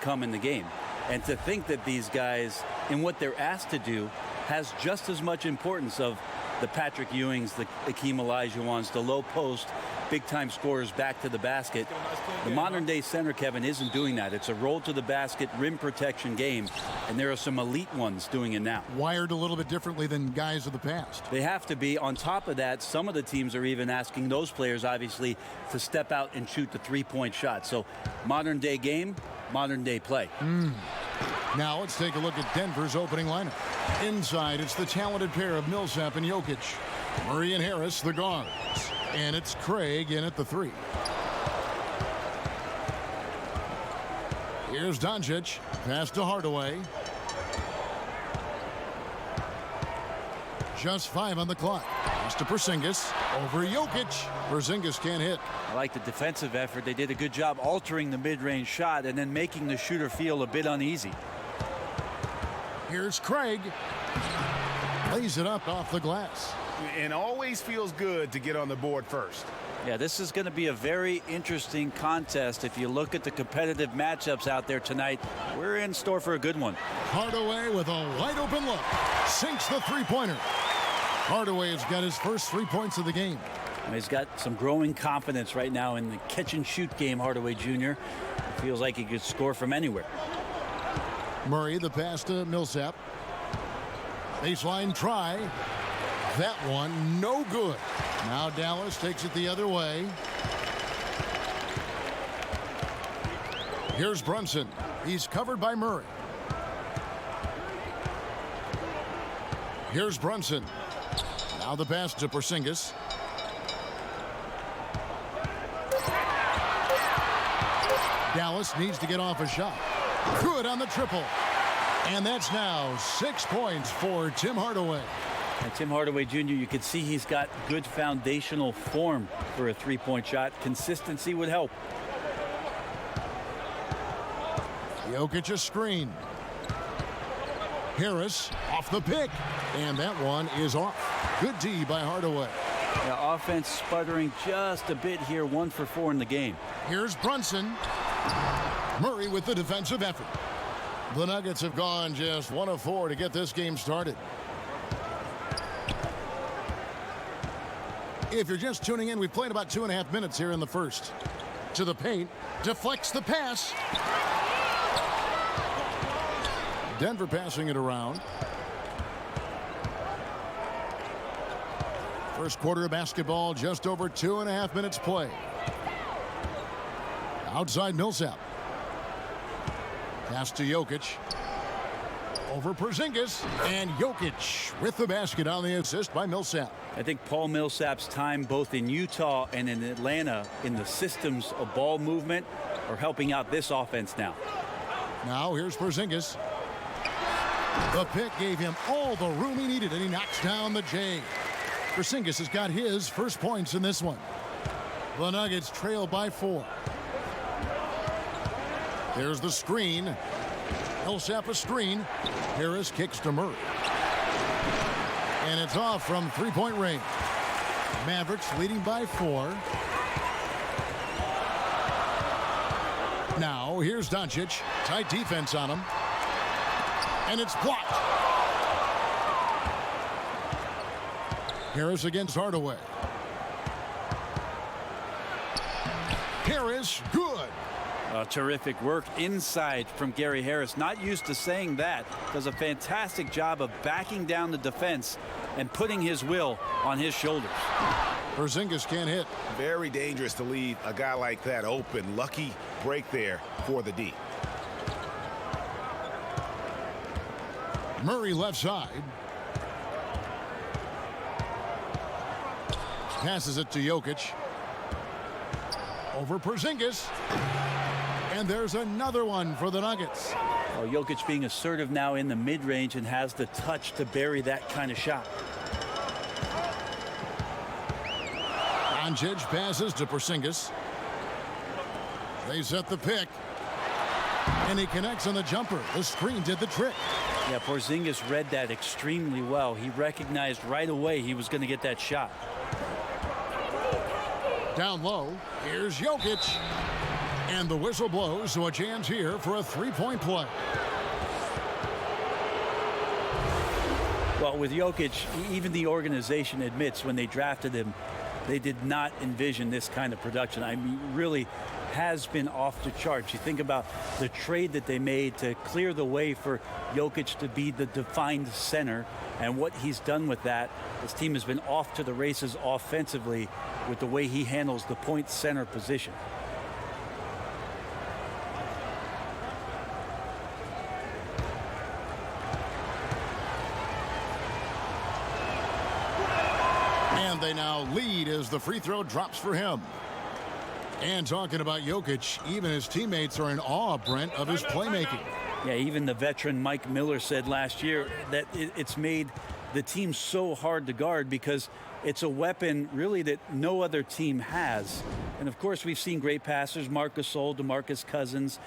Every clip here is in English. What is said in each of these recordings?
come in the game. And to think that these guys, in what they're asked to do, has just as much importance of the Patrick Ewings, the Akeem Olajuwons, the low post, big-time scorers back to the basket. The modern-day center, Kevin, isn't doing that. It's a roll to the basket, rim protection game, and there are some elite ones doing it now. Wired a little bit differently than guys of the past. They have to be. On top of that, some of the teams are even asking those players, obviously, to step out and shoot the three-point shot. So modern-day game, modern-day play. Now let's take a look at Denver's opening lineup. Inside, it's the talented pair of Millsap and Jokic. Murray and Harris, the guards. And it's Craig in at the 3. Here's Doncic. Pass to Hardaway. Just 5 on the clock. Pass to Porzingis. Over Jokic. Porzingis can't hit. I like the defensive effort. They did a good job altering the mid-range shot and then making the shooter feel a bit uneasy. Here's Craig. Lays it up off the glass. And always feels good to get on the board first. Yeah, this is going to be a very interesting contest. If you look at the competitive matchups out there tonight, we're in store for a good one. Hardaway with a wide open look. Sinks the three-pointer. Hardaway has got his first 3 points of the game. And he's got some growing confidence right now in the catch-and-shoot game, Hardaway Jr. Feels like he could score from anywhere. Murray, the pass to Millsap. Baseline try. That one, no good. Now Dallas takes it the other way. Here's Brunson. He's covered by Murray. Here's Brunson. Now the pass to Porzingis. Dallas needs to get off a shot. Good on the triple. And that's now 6 points for Tim Hardaway. And Tim Hardaway Jr., you can see he's got good foundational form for a three-point shot. Consistency would help. Jokic a screen. Harris off the pick. And that one is off. Good D by Hardaway. The offense sputtering just a bit here, 1 for 4 in the game. Here's Brunson. Murray with the defensive effort. The Nuggets have gone just 1 of 4 to get this game started. If you're just tuning in, we've played about 2.5 minutes here in the first. To the paint, deflects the pass. Denver passing it around. First quarter of basketball, just over 2.5 minutes play. Outside Millsap. Pass to Jokic. Over Porzingis. And Jokic with the basket on the assist by Millsap. I think Paul Millsap's time both in Utah and in Atlanta in the systems of ball movement are helping out this offense now. Now here's Porzingis. The pick gave him all the room he needed, and he knocks down the J. Porzingis has got his first points in this one. The Nuggets trail by 4. There's the screen. Millsap a screen. Harris kicks to Murray. And it's off from three-point range. Mavericks leading by 4. Now here's Doncic. Tight defense on him. And it's blocked. Harris against Hardaway. Harris, good. Terrific work inside from Gary Harris. Not used to saying that. Does a fantastic job of backing down the defense and putting his will on his shoulders. Porzingis can't hit. Very dangerous to leave a guy like that open. Lucky break there for the D. Murray left side. Passes it to Jokic. Over Porzingis. And there's another one for the Nuggets. Oh, Jokic being assertive now in the mid-range and has the touch to bury that kind of shot. Doncic passes to Porzingis. They set the pick. And he connects on the jumper. The screen did the trick. Yeah, Porzingis read that extremely well. He recognized right away he was going to get that shot. Down low, here's Jokic. And the whistle blows, so a chance here for a three-point play. Well, with Jokic, even the organization admits when they drafted him, they did not envision this kind of production. I mean, really has been off the charts. You think about the trade that they made to clear the way for Jokic to be the defined center and what he's done with that. This team has been off to the races offensively with the way he handles the point center position. And they now lead as the free throw drops for him. And talking about Jokic, even his teammates are in awe, Brent, of his playmaking. Yeah, even the veteran Mike Miller said last year that it's made the team so hard to guard because it's a weapon really that no other team has. And of course, we've seen great passers, Marc Gasol, DeMarcus Cousins.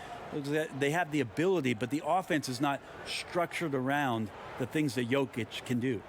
They have the ability, but the offense is not structured around the things that Jokic can do.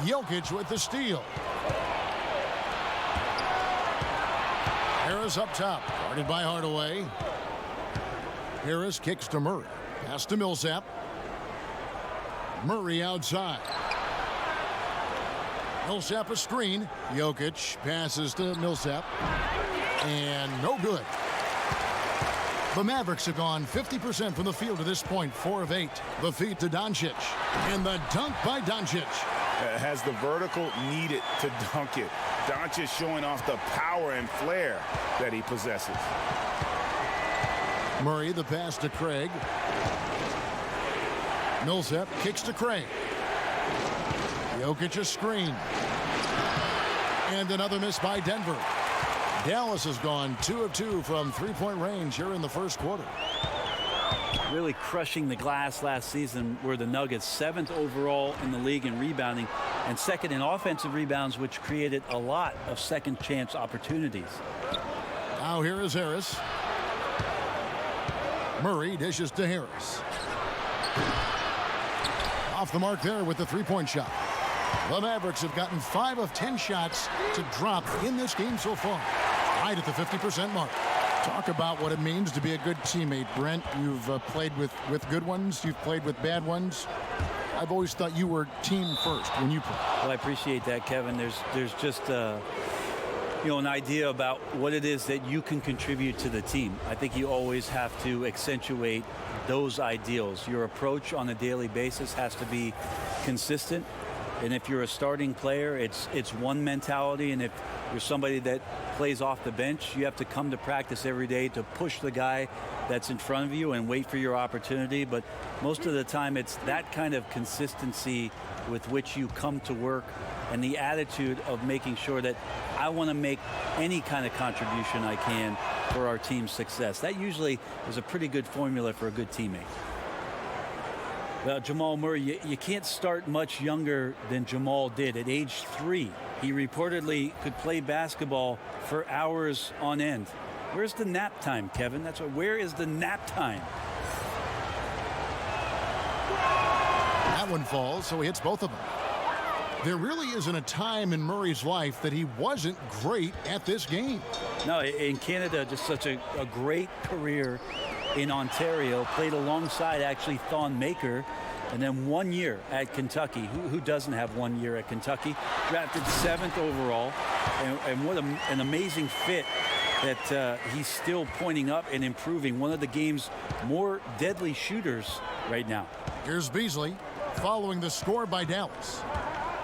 Jokic with the steal. Harris up top, guarded by Hardaway. Harris kicks to Murray. Pass to Millsap. Murray outside. Millsap a screen. Jokic passes to Millsap. And no good. The Mavericks have gone 50% from the field to this point, 4 of 8. The feed to Doncic. And the dunk by Doncic. Has the vertical needed to dunk it. Doncic showing off the power and flair that he possesses. Murray, the pass to Craig. Millsap kicks to Craig. Jokic a screen. And another miss by Denver. Dallas has gone 2 of 2 from three-point range here in the first quarter. Really crushing the glass last season were the Nuggets, 7th overall in the league in rebounding and 2nd in offensive rebounds, which created a lot of second chance opportunities. Now here is Harris. Murray dishes to Harris. Off the mark there with the three-point shot. The Mavericks have gotten 5 of 10 shots to drop in this game so far, right at the 50% mark. Talk about what it means to be a good teammate, Brent. You've played with good ones. You've played with bad ones. I've always thought you were team first when you play. Well, I appreciate that, Kevin. There's just an idea about what it is that you can contribute to the team. I think you always have to accentuate those ideals. Your approach on a daily basis has to be consistent. And if you're a starting player, it's one mentality. And if you're somebody that plays off the bench, you have to come to practice every day to push the guy that's in front of you and wait for your opportunity. But most of the time, it's that kind of consistency with which you come to work and the attitude of making sure that I want to make any kind of contribution I can for our team's success. That usually is a pretty good formula for a good teammate. Well, Jamal Murray, you can't start much younger than Jamal did. At age 3, he reportedly could play basketball for hours on end. Where's the nap time, Kevin? Where is the nap time? That one falls, so he hits both of them. There really isn't a time in Murray's life that he wasn't great at this game. No, in Canada, just such a great career in Ontario, played alongside actually Thon Maker, and then 1 year at Kentucky. Who doesn't have 1 year at Kentucky? Drafted 7th overall, and what an amazing fit that he's still pointing up and improving. One of the game's more deadly shooters right now. Here's Beasley following the score by Dallas.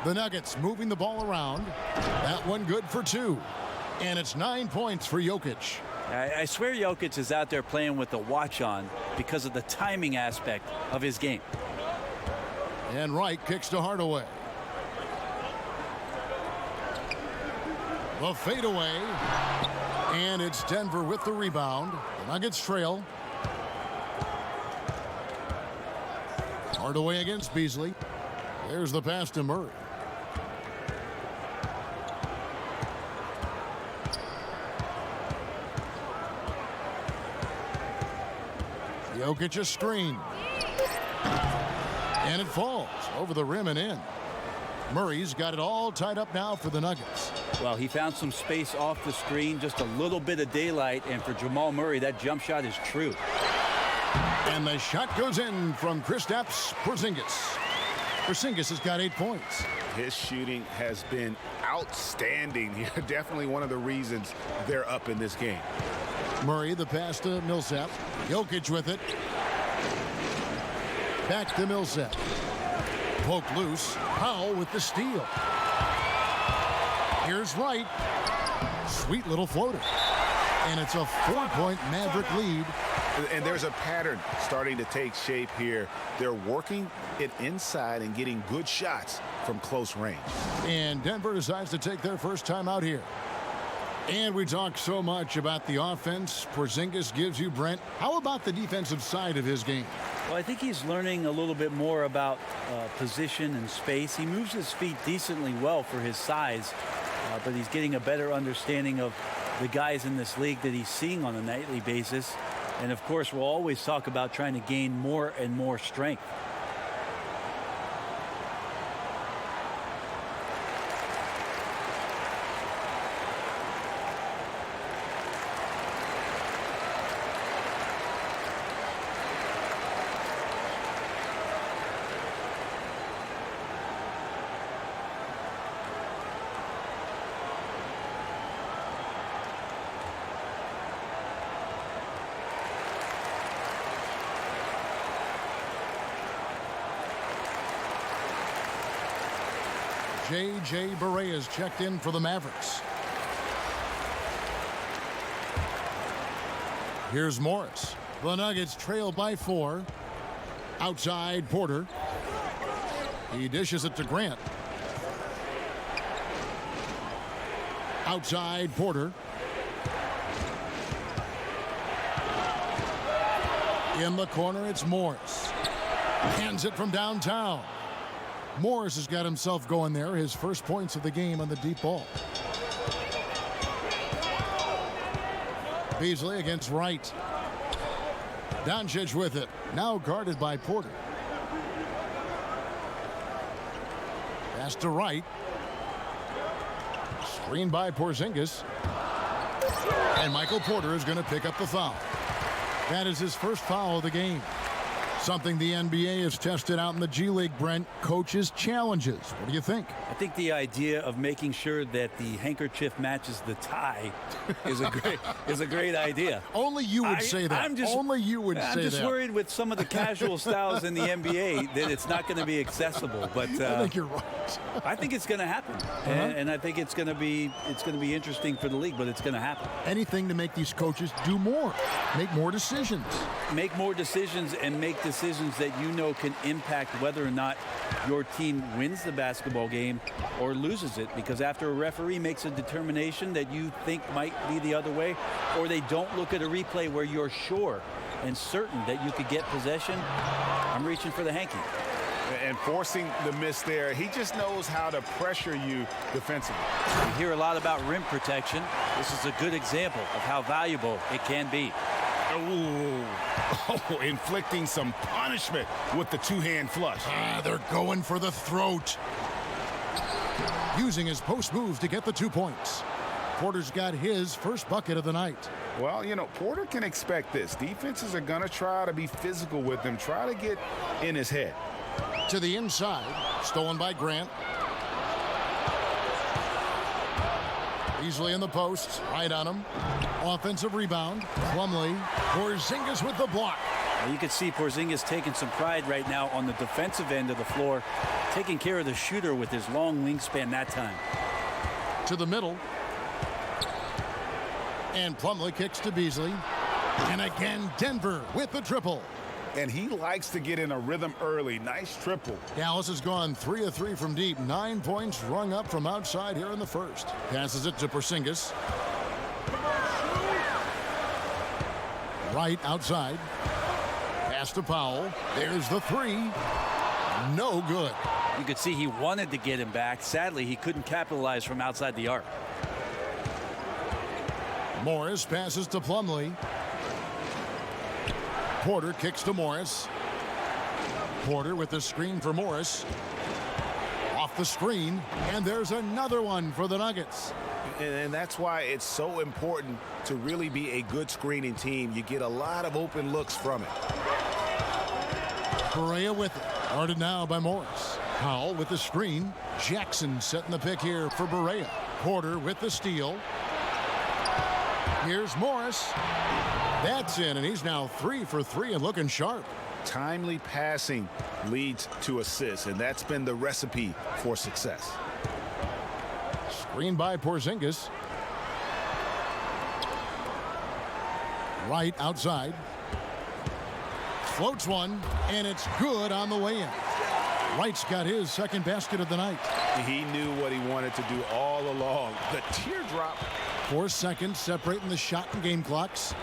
The Nuggets moving the ball around. That one good for 2. And it's 9 points for Jokic. I swear Jokic is out there playing with the watch on because of the timing aspect of his game. And Wright kicks to Hardaway. The fadeaway. And it's Denver with the rebound. The Nuggets trail. Hardaway against Beasley. There's the pass to Murray. Jokic a screen. And it falls over the rim and in. Murray's got it all tied up now for the Nuggets. Well, he found some space off the screen, just a little bit of daylight, and for Jamal Murray, that jump shot is true. And the shot goes in from Kristaps Porzingis. Porzingis has got 8 points. His shooting has been outstanding here. Definitely one of the reasons they're up in this game. Murray, the pass to Millsap. Jokic with it. Back to Millsap. Poke loose. Powell with the steal. Here's Wright. Sweet little floater. And it's a 4-point Maverick lead. And there's a pattern starting to take shape here. They're working it inside and getting good shots from close range. And Denver decides to take their first time out here. And we talk so much about the offense Porzingis gives you, Brent. How about the defensive side of his game? Well, I think he's learning a little bit more about position and space. He moves his feet decently well for his size, but he's getting a better understanding of the guys in this league that he's seeing on a nightly basis. And, of course, we'll always talk about trying to gain more and more strength. J.J. Barea is checked in for the Mavericks. Here's Morris. The Nuggets trail by 4. Outside Porter. He dishes it to Grant. Outside Porter. In the corner, it's Morris. Hands it from downtown. Morris has got himself going there. His first points of the game on the deep ball. Beasley against Wright. Doncic with it. Now guarded by Porter. Pass to Wright. Screened by Porzingis. And Michael Porter is going to pick up the foul. That is his first foul of the game. Something the NBA has tested out in the G League, Brent. Coaches' challenges. What do you think? I think the idea of making sure that the handkerchief matches the tie is a great idea. Only you would say that. Only you would say that. I'm just worried with some of the casual styles in the NBA that it's not going to be accessible. But I think you're right. I think it's going to happen, and I think it's going to be interesting for the league. But it's going to happen. Anything to make these coaches do more, make more decisions. Make more decisions and make decisions that you know can impact whether or not your team wins the basketball game or loses it. Because after a referee makes a determination that you think might be the other way, or they don't look at a replay where you're sure and certain that you could get possession, I'm reaching for the hanky. And forcing the miss there, he just knows how to pressure you defensively. We hear a lot about rim protection. This is a good example of how valuable it can be. Oh, inflicting some punishment with the two-hand flush. They're going for the throat. Using his post move to get the 2 points. Porter's got his first bucket of the night. Well, you know, Porter can expect this. Defenses are going to try to be physical with him, try to get in his head. To the inside, stolen by Grant. Easily in the post, right on him. Offensive rebound, Plumlee. Porzingis with the block. Now you can see Porzingis taking some pride right now on the defensive end of the floor, taking care of the shooter with his long wingspan that time. To the middle. And Plumlee kicks to Beasley. And again, Denver with the triple. And he likes to get in a rhythm early. Nice triple. Dallas has gone 3 of 3 from deep. 9 points rung up from outside here in the first. Passes it to Porzingis. Right outside. Pass to Powell. There's the 3. No good. You could see he wanted to get him back. Sadly, he couldn't capitalize from outside the arc. Morris passes to Plumlee. Porter kicks to Morris. Porter with the screen for Morris. Off the screen, and there's another one for the Nuggets. And that's why it's so important to really be a good screening team. You get a lot of open looks from it. Correa with it. Guarded now by Morris. Powell with the screen. Jackson setting the pick here for Barea. Porter with the steal. Here's Morris. That's in, and he's now 3 for 3 and looking sharp. Timely passing leads to assists, and that's been the recipe for success. Screen by Porzingis. Right outside. Floats one, and it's good on the way in. Wright's got his second basket of the night. He knew what he wanted to do all along. The teardrop. 4 seconds separating the shot and game clocks.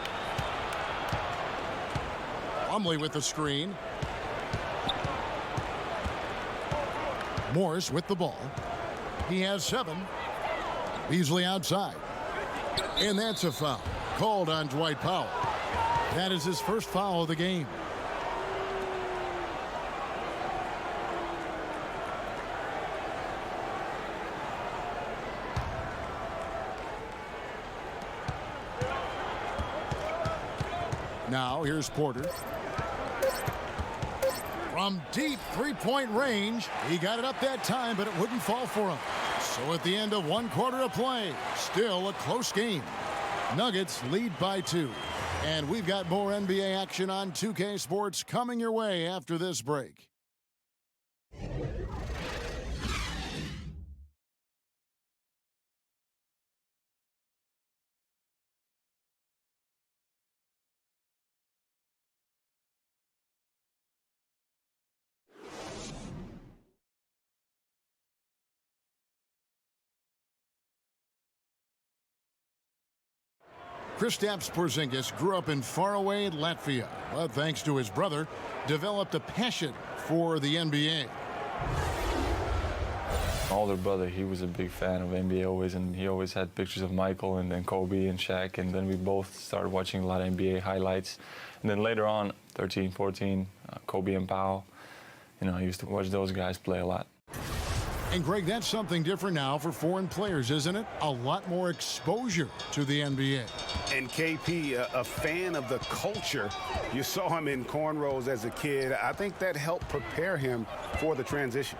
Plumlee with the screen. Morris with the ball. He has 7. Beasley outside. And that's a foul. Called on Dwight Powell. That is his first foul of the game. Now here's Porter. From deep three-point range, he got it up that time, but it wouldn't fall for him. So at the end of 1 quarter of play, still a close game. Nuggets lead by 2. And we've got more NBA action on 2K Sports coming your way after this break. Kristaps Porzingis grew up in faraway Latvia, but thanks to his brother, developed a passion for the NBA. My older brother, he was a big fan of NBA always, and he always had pictures of Michael and then Kobe and Shaq, and then we both started watching a lot of NBA highlights. And then later on, 13, 14, Kobe and Powell, you know, I used to watch those guys play a lot. And Greg, that's something different now for foreign players, isn't it? A lot more exposure to the NBA. And KP, a fan of the culture. You saw him in cornrows as a kid. I think that helped prepare him for the transition.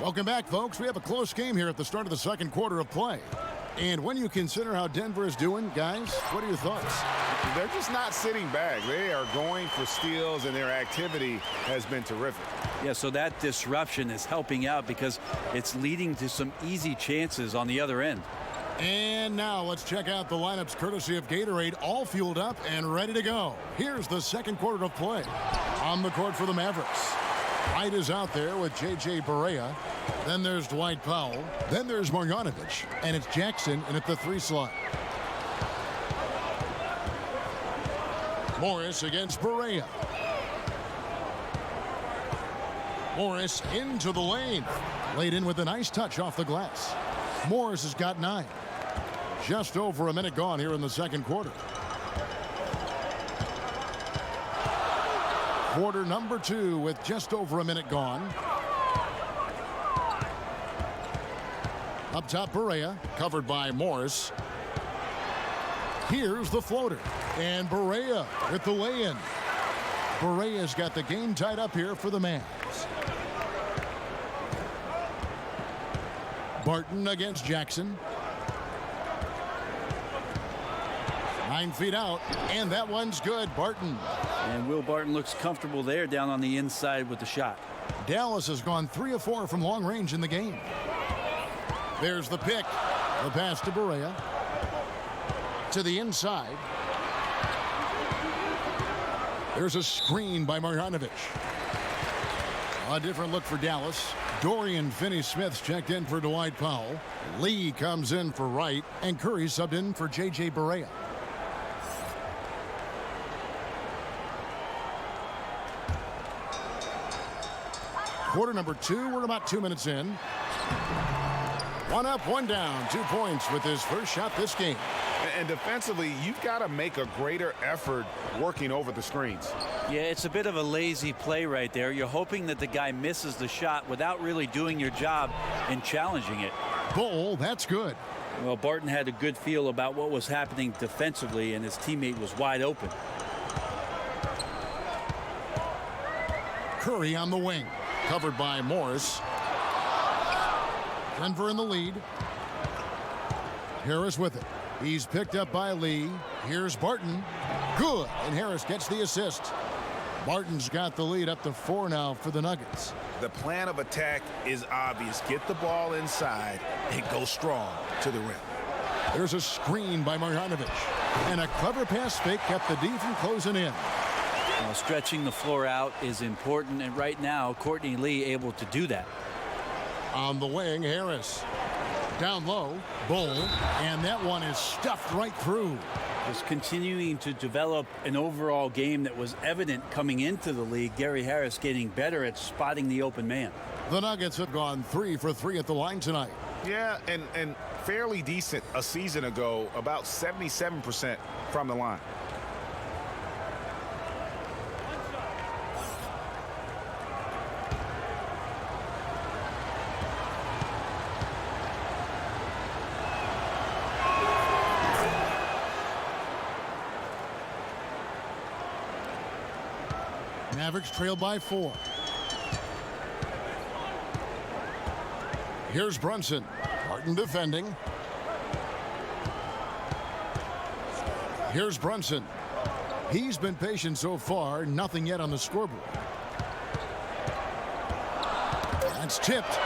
Welcome back, folks. We have a close game here at the start of the second quarter of play. And when you consider how Denver is doing, guys, what are your thoughts? They're just not sitting back. They are going for steals, and their activity has been terrific. Yeah, so that disruption is helping out because it's leading to some easy chances on the other end. And now let's check out the lineups courtesy of Gatorade, all fueled up and ready to go. Here's the second quarter of play. On the court for the Mavericks. Wright is out there with J.J. Barea. Then there's Dwight Powell. Then there's Marjanovic. And it's Jackson in at the 3 slot. Morris against Barea. Morris into the lane. Laid in with a nice touch off the glass. Morris has got 9. Just over a minute gone here in the second quarter. Quarter number 2 with just over a minute gone. Up top, Barea, covered by Morris. Here's the floater. And Barea with the lay-in. Barea's got the game tied up here for the Mavs. Barton against Jackson. 9 feet out, and that one's good. Barton. And Will Barton looks comfortable there down on the inside with the shot. Dallas has gone 3 of 4 from long range in the game. There's the pick. The pass to Barea. To the inside. There's a screen by Marjanovic. A different look for Dallas. Dorian Finney-Smith's checked in for Dwight Powell. Lee comes in for Wright, and Curry subbed in for J.J. Barea. Quarter number 2, we're about 2 minutes in. 1 up, 1 down, 2 points with his first shot this game. And defensively, you've got to make a greater effort working over the screens. Yeah, it's a bit of a lazy play right there. You're hoping that the guy misses the shot without really doing your job and challenging it. Bull, that's good. Well, Barton had a good feel about what was happening defensively, and his teammate was wide open. Curry on the wing. Covered by Morris. Denver in the lead. Harris with it. He's picked up by Lee. Here's Barton. Good. And Harris gets the assist. Barton's got the lead up to 4 now for the Nuggets. The plan of attack is obvious. Get the ball inside and go strong to the rim. There's a screen by Marjanovic. And a clever pass fake kept the D from closing in. Now, stretching the floor out is important, and right now, Courtney Lee able to do that. On the wing, Harris. Down low, Bull, and that one is stuffed right through. Just continuing to develop an overall game that was evident coming into the league. Gary Harris getting better at spotting the open man. The Nuggets have gone 3 for 3 at the line tonight. Yeah, and fairly decent a season ago, about 77% from the line. Mavericks trail by 4. Here's Brunson. Barton defending. Here's Brunson. He's been patient so far. Nothing yet on the scoreboard. That's tipped.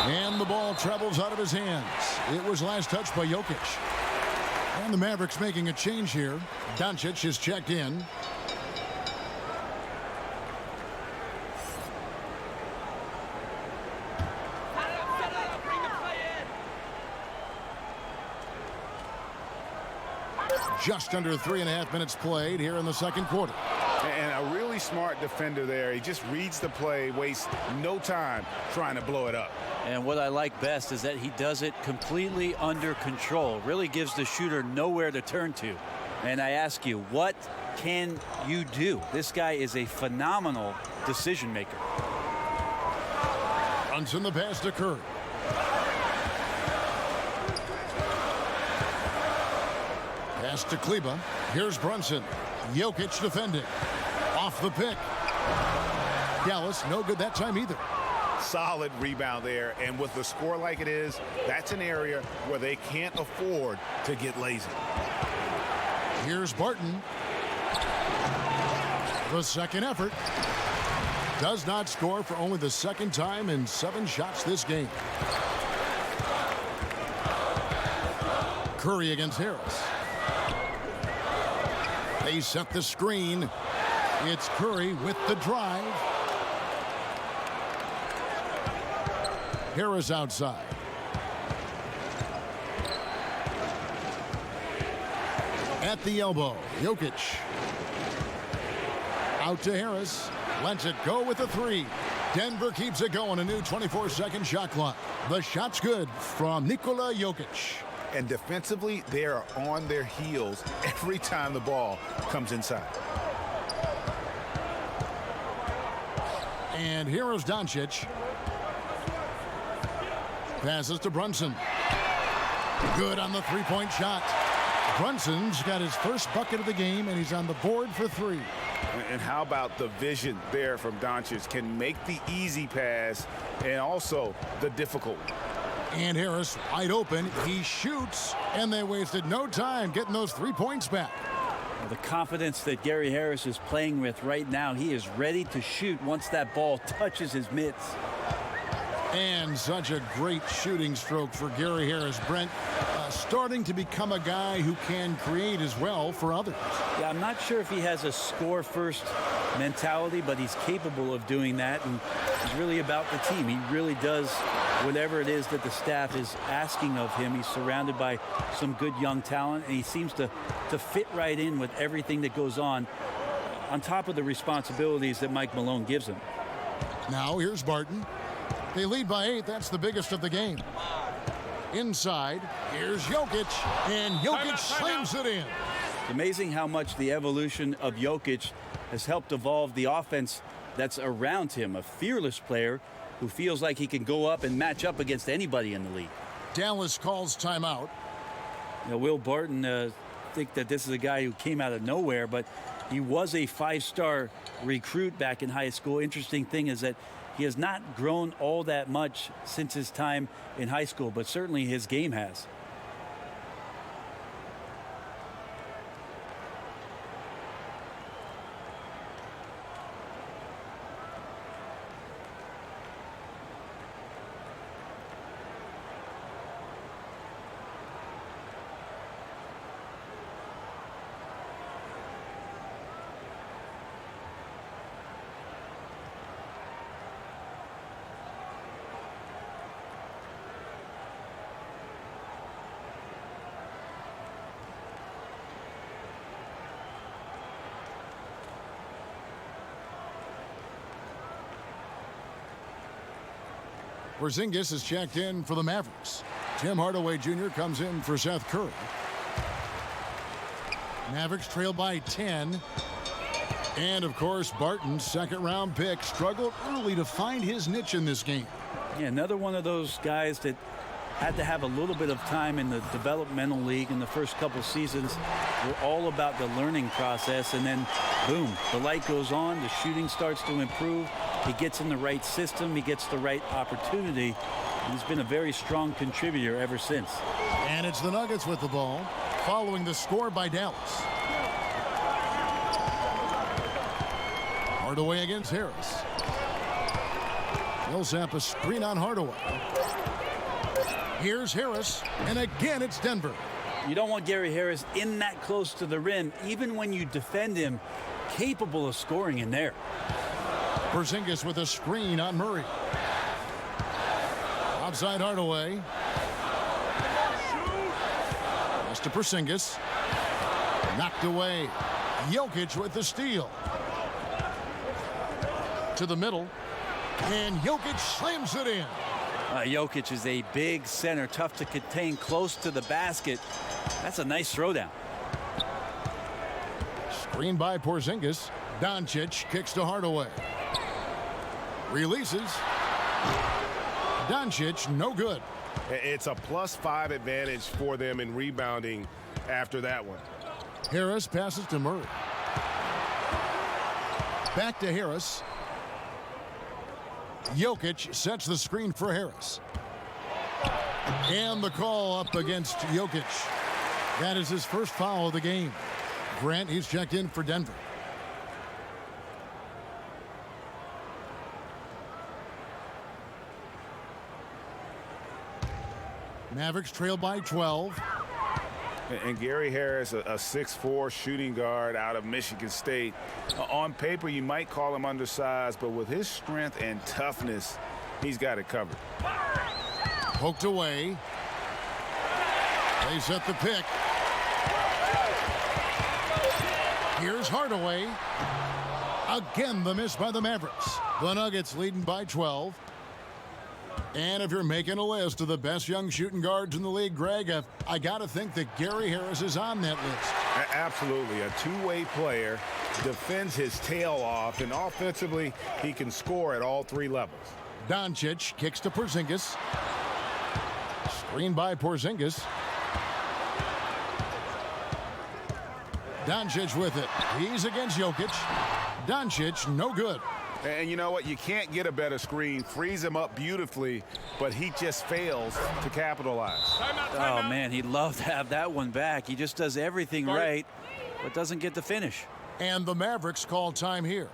And the ball travels out of his hands. It was last touched by Jokic. And the Mavericks making a change here. Doncic is checked in. Just under 3.5 minutes played here in the second quarter. And a really smart defender there. He just reads the play, wastes no time trying to blow it up. And what I like best is that he does it completely under control. Really gives the shooter nowhere to turn to. And I ask you, what can you do? This guy is a phenomenal decision maker. Brunson the pass to Curry. Pass to Kleba. Here's Brunson. Jokic defending. Off the pick. Dallas no good that time either. Solid rebound there, and with the score like it is, that's an area where they can't afford to get lazy. Here's Barton. The second effort. Does not score for only the second time in 7 shots this game. Curry against Harris. They set the screen. It's Curry with the drive. Harris outside. At the elbow, Jokic. Out to Harris. Lets it go with the 3. Denver keeps it going. A new 24-second shot clock. The shot's good from Nikola Jokic. And defensively, they are on their heels every time the ball comes inside. And here is Doncic. Passes to Brunson. Good on the 3-point shot. Brunson's got his first bucket of the game, and he's on the board for 3. And how about the vision there from Doncic? Can make the easy pass and also the difficult one. And Harris wide open. He shoots, and they wasted no time getting those 3 points back. The confidence that Gary Harris is playing with right now, he is ready to shoot once that ball touches his mitts. And such a great shooting stroke for Gary Harris. Brent, starting to become a guy who can create as well for others. Yeah, I'm not sure if he has a score-first mentality, but he's capable of doing that, and it's really about the team. He really does whatever it is that the staff is asking of him. He's surrounded by some good young talent, and he seems to fit right in with everything that goes on top of the responsibilities that Mike Malone gives him. Now here's Barton. They lead by 8. That's the biggest of the game. Inside, here's Jokic, and Jokic slams it in. It's amazing how much the evolution of Jokic has helped evolve the offense that's around him. A fearless player who feels like he can go up and match up against anybody in the league. Dallas calls timeout. You know, Will Barton think that this is a guy who came out of nowhere, but he was a 5-star recruit back in high school. Interesting thing is that he has not grown all that much since his time in high school, but certainly his game has. Porzingis is checked in for the Mavericks. Tim Hardaway Jr. comes in for Seth Curry. Mavericks trail by 10. And, of course, Barton's second-round pick struggled early to find his niche in this game. Yeah, another one of those guys that had to have a little bit of time in the developmental league in the first couple seasons. We're all about the learning process, and then, boom, the light goes on, the shooting starts to improve. He gets in the right system, he gets the right opportunity. He's been a very strong contributor ever since. And it's the Nuggets with the ball, following the score by Dallas. Hardaway against Harris. Millsap a screen on Hardaway. Here's Harris, and again it's Denver. You don't want Gary Harris in that close to the rim, even when you defend him, capable of scoring in there. Porzingis with a screen on Murray. Outside Hardaway. Pass to Porzingis. Knocked away. Jokic with the steal. To the middle. And Jokic slams it in. Jokic is a big center, tough to contain close to the basket. That's a nice throwdown. Screen by Porzingis. Doncic kicks to Hardaway. Releases. Doncic, no good. It's a +5 advantage for them in rebounding after that one. Harris passes to Murray. Back to Harris. Jokic sets the screen for Harris. And the call up against Jokic. That is his first foul of the game. Grant, he's checked in for Denver. Mavericks trail by 12. And Gary Harris, a 6'4" shooting guard out of Michigan State. On paper, you might call him undersized, but with his strength and toughness, he's got it covered. Poked away. They set the pick. Here's Hardaway. Again, the miss by the Mavericks. The Nuggets leading by 12. And if you're making a list of the best young shooting guards in the league, Greg, I got to think that Gary Harris is on that list. Absolutely. A two-way player, defends his tail off, and offensively, he can score at all three levels. Doncic kicks to Porzingis. Screen by Porzingis. Doncic with it. He's against Jokic. Doncic, no good. And you know what? You can't get a better screen. Frees him up beautifully, but he just fails to capitalize. Oh, man, he'd love to have that one back. He just does everything right, but doesn't get the finish. And the Mavericks call time here.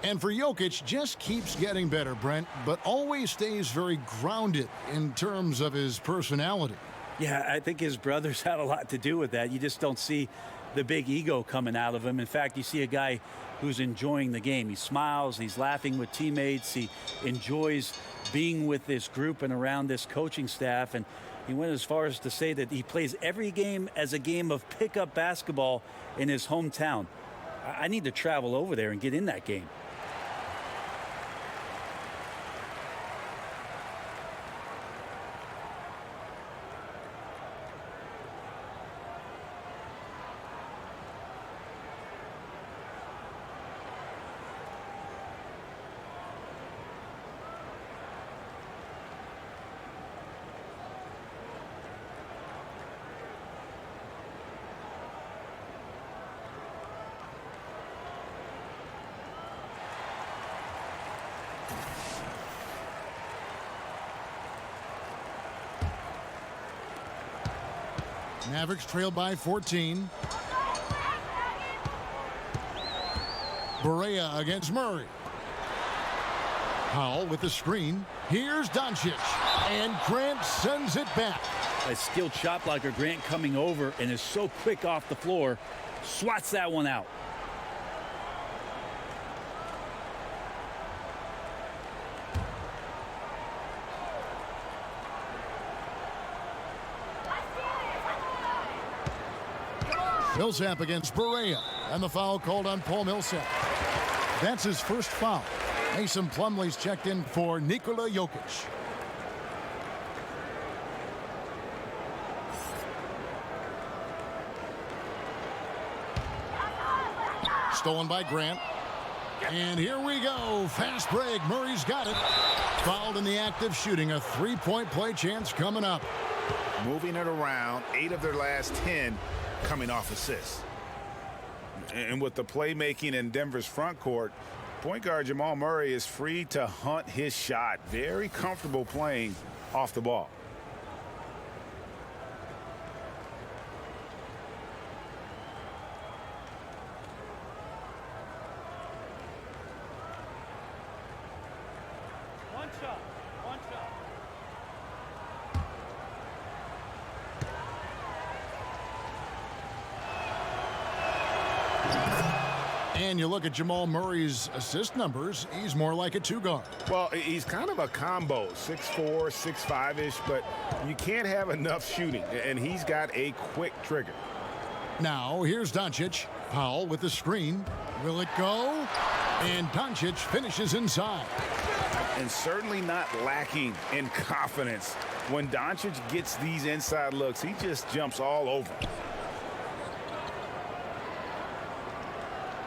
And for Jokic, just keeps getting better, Brent, but always stays very grounded in terms of his personality. Yeah, I think his brothers had a lot to do with that. You just don't see the big ego coming out of him. In fact, you see a guy who's enjoying the game. He smiles, he's laughing with teammates, he enjoys being with this group and around this coaching staff. And he went as far as to say that he plays every game as a game of pickup basketball in his hometown. I need to travel over there and get in that game. Mavericks trail by 14. Barea against Murray. Powell with the screen. Here's Doncic. And Grant sends it back. A skilled shot blocker, Grant, coming over and is so quick off the floor. Swats that one out. Millsap against Barea, and the foul called on Paul Millsap. That's his first foul. Mason Plumlee's checked in for Nikola Jokic. Stolen by Grant. And here we go. Fast break. Murray's got it. Fouled in the act of shooting. A three-point play chance coming up. Moving it around, 8 of their last 10 coming off assists. And with the playmaking in Denver's front court, point guard Jamal Murray is free to hunt his shot. Very comfortable playing off the ball. One shot. And you look at Jamal Murray's assist numbers, he's more like a two-guard. Well, he's kind of a combo, 6'4", 6'5"-ish, but you can't have enough shooting, and he's got a quick trigger. Now, here's Doncic. Powell with the screen. Will it go? And Doncic finishes inside. And certainly not lacking in confidence. When Doncic gets these inside looks, he just jumps all over.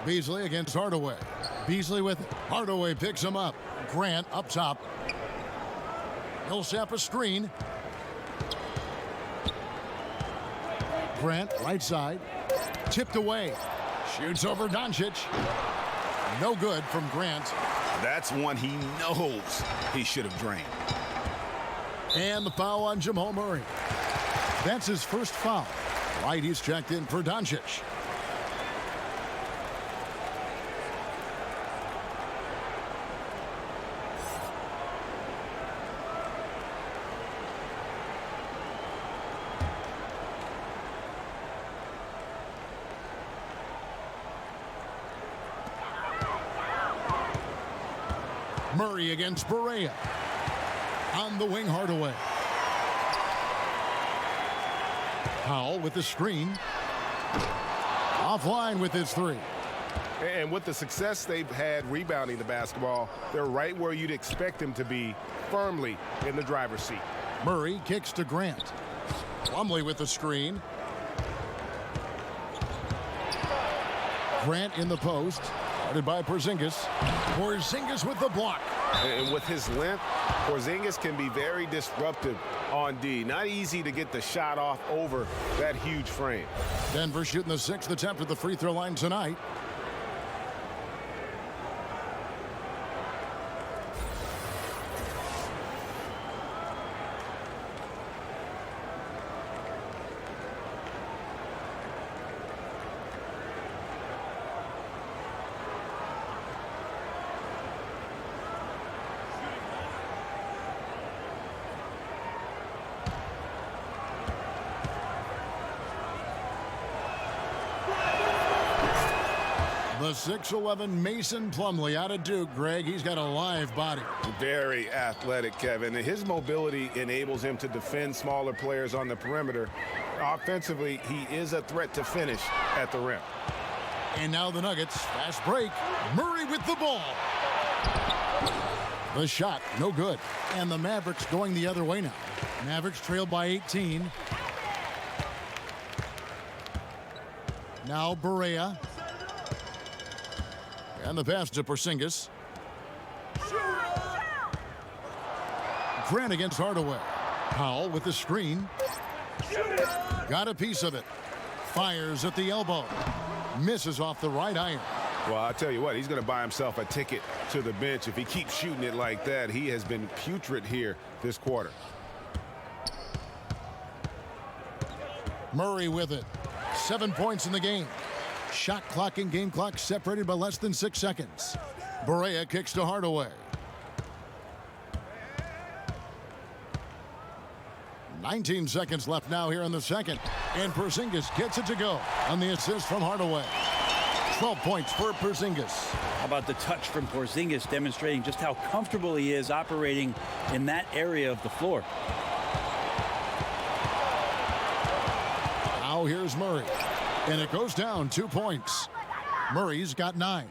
Beasley against Hardaway. Beasley with it. Hardaway picks him up. Grant up top. Millsap a screen. Grant right side. Tipped away. Shoots over Doncic. No good from Grant. That's one he knows he should have drained. And the foul on Jamal Murray. That's his first foul. Right, he's checked in for Doncic. Murray against Barea. On the wing, Hardaway. Powell with the screen. Offline with his three. And with the success they've had rebounding the basketball, they're right where you'd expect them to be, firmly in the driver's seat. Murray kicks to Grant. Plumlee with the screen. Grant in the post. Guarded by Porzingis. Porzingis with the block. And with his length, Porzingis can be very disruptive on D. Not easy to get the shot off over that huge frame. Denver shooting the 6th attempt at the free throw line tonight. The 6'11" Mason Plumlee out of Duke, Greg. He's got a live body. Very athletic, Kevin. And his mobility enables him to defend smaller players on the perimeter. Offensively, he is a threat to finish at the rim. And now the Nuggets, fast break. Murray with the ball. The shot, no good. And the Mavericks going the other way now. Mavericks trail by 18. Now Barea. And the pass to Porzingis. Grant against Hardaway. Powell with the screen. Got a piece of it. Fires at the elbow. Misses off the right iron. Well, I tell you what, he's going to buy himself a ticket to the bench. If he keeps shooting it like that, he has been putrid here this quarter. Murray with it. 7 points in the game. Shot clock and game clock separated by less than 6 seconds. Barea kicks to Hardaway. 19 seconds left now here in the second. And Porzingis gets it to go on the assist from Hardaway. 12 points for Porzingis. How about the touch from Porzingis, demonstrating just how comfortable he is operating in that area of the floor. Now here's Murray. And it goes down 2 points. Murray's got 9.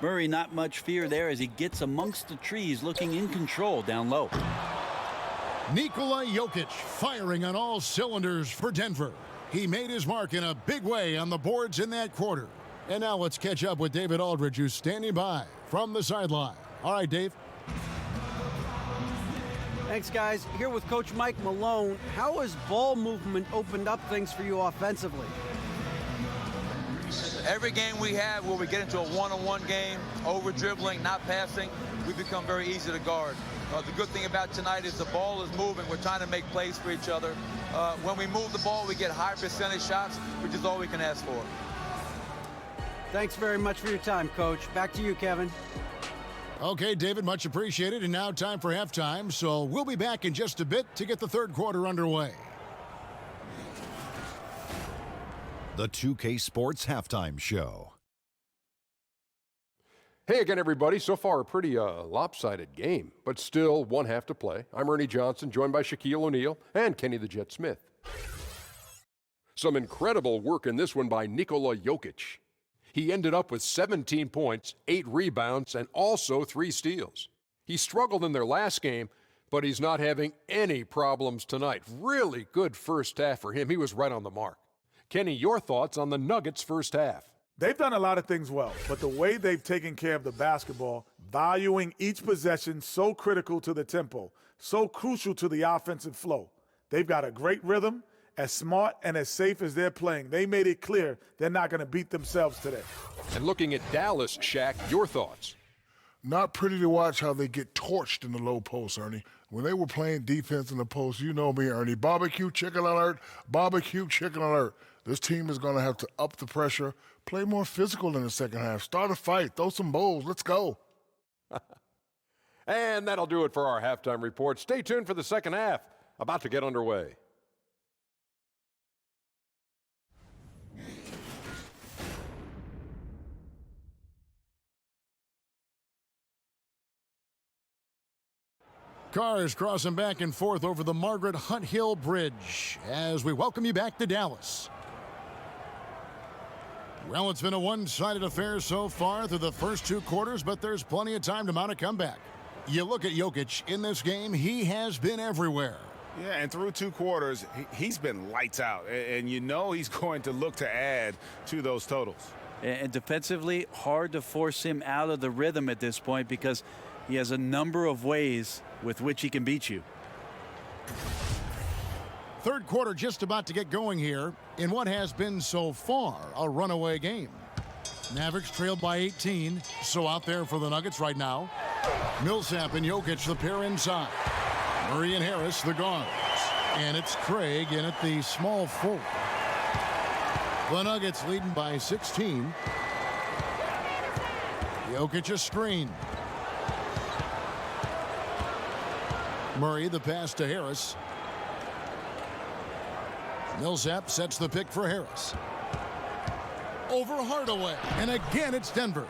Murray, not much fear there as he gets amongst the trees, looking in control down low. Nikola Jokic firing on all cylinders for Denver. He made his mark in a big way on the boards in that quarter. And now let's catch up with David Aldridge, who's standing by from the sideline. All right, Dave. Thanks, guys. Here with Coach Mike Malone. How has ball movement opened up things for you offensively? Every game we have where we get into a one-on-one game, over-dribbling, not passing, we become very easy to guard. The good thing about tonight is the ball is moving. We're trying to make plays for each other. When we move the ball, we get high percentage shots, which is all we can ask for. Thanks very much for your time, Coach. Back to you, Kevin. Okay, David, much appreciated. And now time for halftime. So we'll be back in just a bit to get the third quarter underway. The 2K Sports Halftime Show. Hey again, everybody. So far, a pretty lopsided game, but still one half to play. I'm Ernie Johnson, joined by Shaquille O'Neal and Kenny the Jet Smith. Some incredible work in this one by Nikola Jokic. He ended up with 17 points, 8 rebounds, and also 3 steals. He struggled in their last game, but he's not having any problems tonight. Really good first half for him. He was right on the mark. Kenny, your thoughts on the Nuggets' first half? They've done a lot of things well, but the way they've taken care of the basketball, valuing each possession, so critical to the tempo, so crucial to the offensive flow. They've got a great rhythm. As smart and as safe as they're playing, they made it clear they're not going to beat themselves today. And looking at Dallas, Shaq, your thoughts? Not pretty to watch how they get torched in the low post, Ernie. When they were playing defense in the post, you know me, Ernie. Barbecue chicken alert, barbecue chicken alert. This team is going to have to up the pressure, play more physical in the second half, start a fight, throw some bowls, let's go. And that'll do it for our halftime report. Stay tuned for the second half, about to get underway. Cars crossing back and forth over the Margaret Hunt Hill Bridge as we welcome you back to Dallas. Well, it's been a one-sided affair so far through the first 2 quarters, but there's plenty of time to mount a comeback. You look at Jokic in this game, he has been everywhere. Yeah, and through 2 quarters, he's been lights out. And you know he's going to look to add to those totals. And defensively, hard to force him out of the rhythm at this point because he has a number of ways with which he can beat you. Third quarter just about to get going here in what has been so far a runaway game. Mavericks trailed by 18, so out there for the Nuggets right now. Millsap and Jokic, the pair inside. Murray and Harris, the guards. And it's Craig in at the small forward. The Nuggets leading by 16. Jokic a screen. Murray the pass to Harris. Millsap sets the pick for Harris. over Hardaway. And again, it's Denver.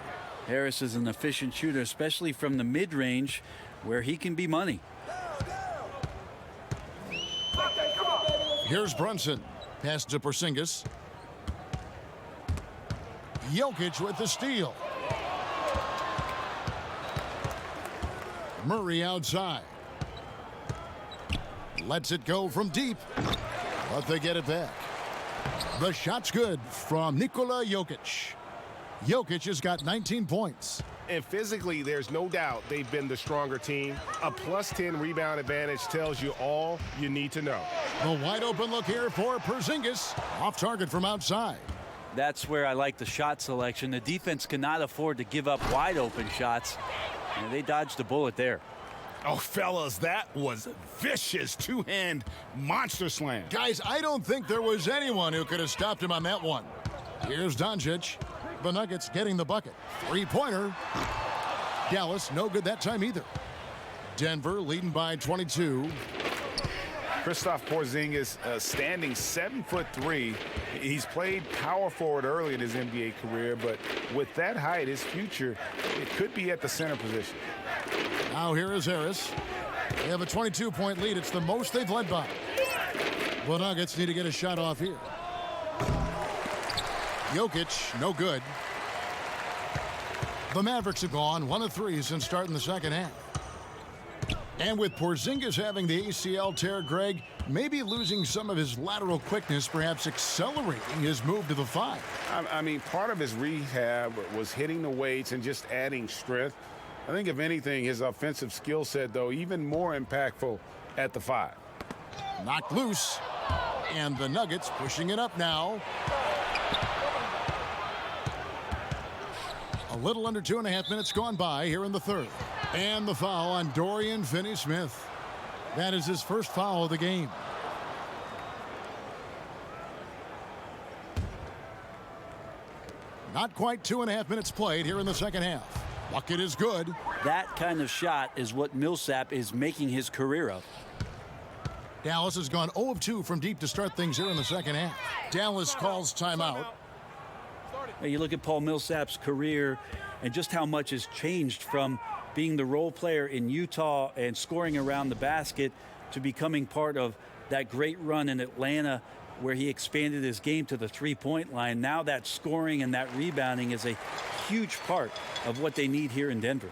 Harris is an efficient shooter, especially from the mid-range, where he can be money. Here's Brunson. Pass to Porzingis. Jokic with the steal. Murray outside. Lets it go from deep, but they get it back. The shot's good from Nikola Jokic. Jokic has got 19 points. And physically, there's no doubt they've been the stronger team. A +10 rebound advantage tells you all you need to know. The wide open look here for Porzingis. Off target from outside. That's where I like the shot selection. The defense cannot afford to give up wide open shots. And they dodged a bullet there. Oh, fellas, that was vicious two-hand monster slam. Guys, I don't think there was anyone who could have stopped him on that one. Here's Doncic. The Nuggets getting the bucket. Three-pointer. Dallas, no good that time either. Denver leading by 22. Kristaps Porzingis, standing 7'3". He's played power forward early in his NBA career, but with that height, his future, it could be at the center position. Now here is Harris. They have a 22-point lead. It's the most they've led by. The Nuggets need to get a shot off here. Jokic, no good. The Mavericks have gone 1 of 3 since starting the second half. And with Porzingis having the ACL tear, Greg, maybe losing some of his lateral quickness, perhaps accelerating his move to the 5. I mean, part of his rehab was hitting the weights and just adding strength. I think, if anything, his offensive skill set, though, even more impactful at the 5. Knocked loose. And the Nuggets pushing it up now. A little under 2.5 minutes gone by here in the third. And the foul on Dorian Finney-Smith. That is his first foul of the game. Not quite 2.5 minutes played here in the second half. Bucket is good. That kind of shot is what Millsap is making his career of. Dallas has gone 0 of 2 from deep to start things here in the second half. Dallas calls timeout. You look at Paul Millsap's career and just how much has changed from being the role player in Utah and scoring around the basket to becoming part of that great run in Atlanta where he expanded his game to the three-point line. Now that scoring and that rebounding is a huge part of what they need here in Denver.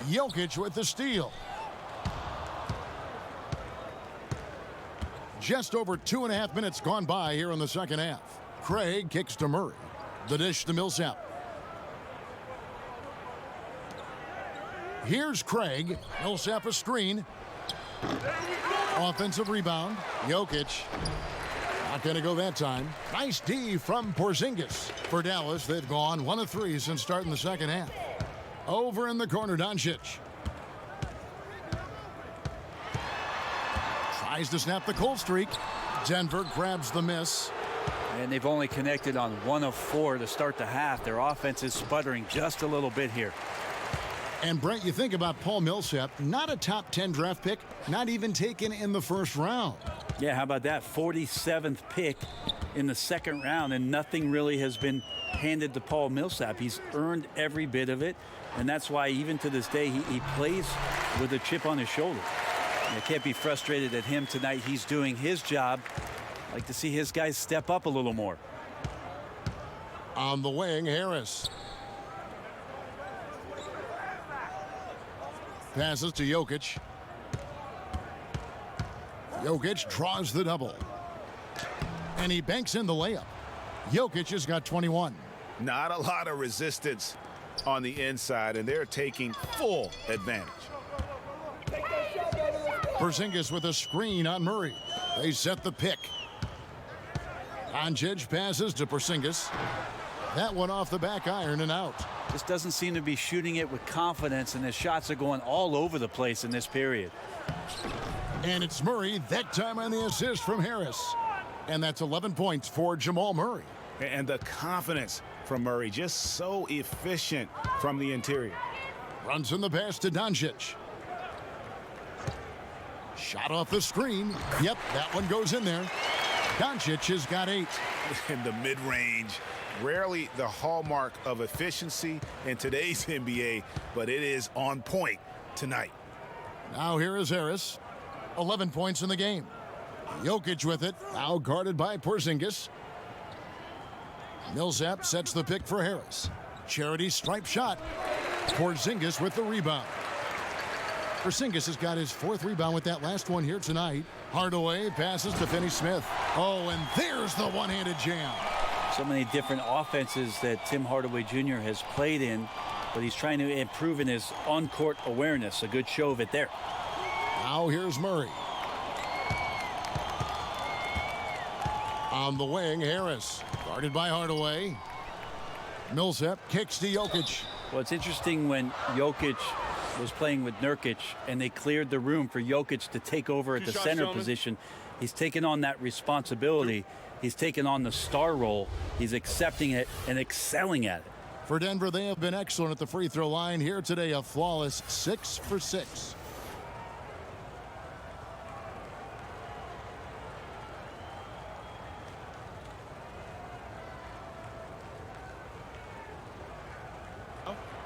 Jokic with the steal. Just over 2.5 minutes gone by here in the second half. Craig kicks to Murray. The dish to Millsap. Here's Craig. Millsap a screen. Offensive rebound. Jokic. Not going to go that time. Nice D from Porzingis. For Dallas, they've gone 1 of 3 since starting the second half. Over in the corner, Doncic. Tries to snap the cold streak. Denver grabs the miss. And they've only connected on 1 of 4 to start the half. Their offense is sputtering just a little bit here. And Brent, you think about Paul Millsap, not a top 10 draft pick, not even taken in the first round. Yeah, how about that? 47th pick in the second round, and nothing really has been handed to Paul Millsap. He's earned every bit of it, and that's why even to this day he plays with a chip on his shoulder. You can't be frustrated at him tonight. He's doing his job. I'd like to see his guys step up a little more. On the wing, Harris. Passes to Jokic. Jokic draws the double. And he banks in the layup. Jokic has got 21. Not a lot of resistance on the inside, and they're taking full advantage. Porzingis with a screen on Murray. They set the pick. Doncic passes to Porzingis. That one off the back iron and out. Just doesn't seem to be shooting it with confidence, and his shots are going all over the place in this period. And it's Murray, that time on the assist from Harris. And that's 11 points for Jamal Murray. And the confidence from Murray, just so efficient from the interior. Runs in the pass to Doncic. Shot off the screen. Yep, that one goes in there. Doncic has got 8. In the mid-range, rarely the hallmark of efficiency in today's NBA, but it is on point tonight. Now here is Harris. 11 points in the game. Jokic with it, now guarded by Porzingis. Millsap sets the pick for Harris. Charity stripe shot. Porzingis with the rebound. Porzingis has got his 4th rebound with that last one here tonight. Hardaway passes to Finney-Smith. Oh, and there's the one-handed jam. So many different offenses that Tim Hardaway Jr. has played in, but he's trying to improve in his on-court awareness. A good show of it there. Now here's Murray. On the wing, Harris. Guarded by Hardaway. Millsap kicks to Jokic. Well, it's interesting when Jokic was playing with Nurkic and they cleared the room for Jokic to take over at the center position. He's taken on that responsibility. He's taken on the star role. He's accepting it and excelling at it. For Denver, they have been excellent at the free throw line here today. A flawless 6 for 6.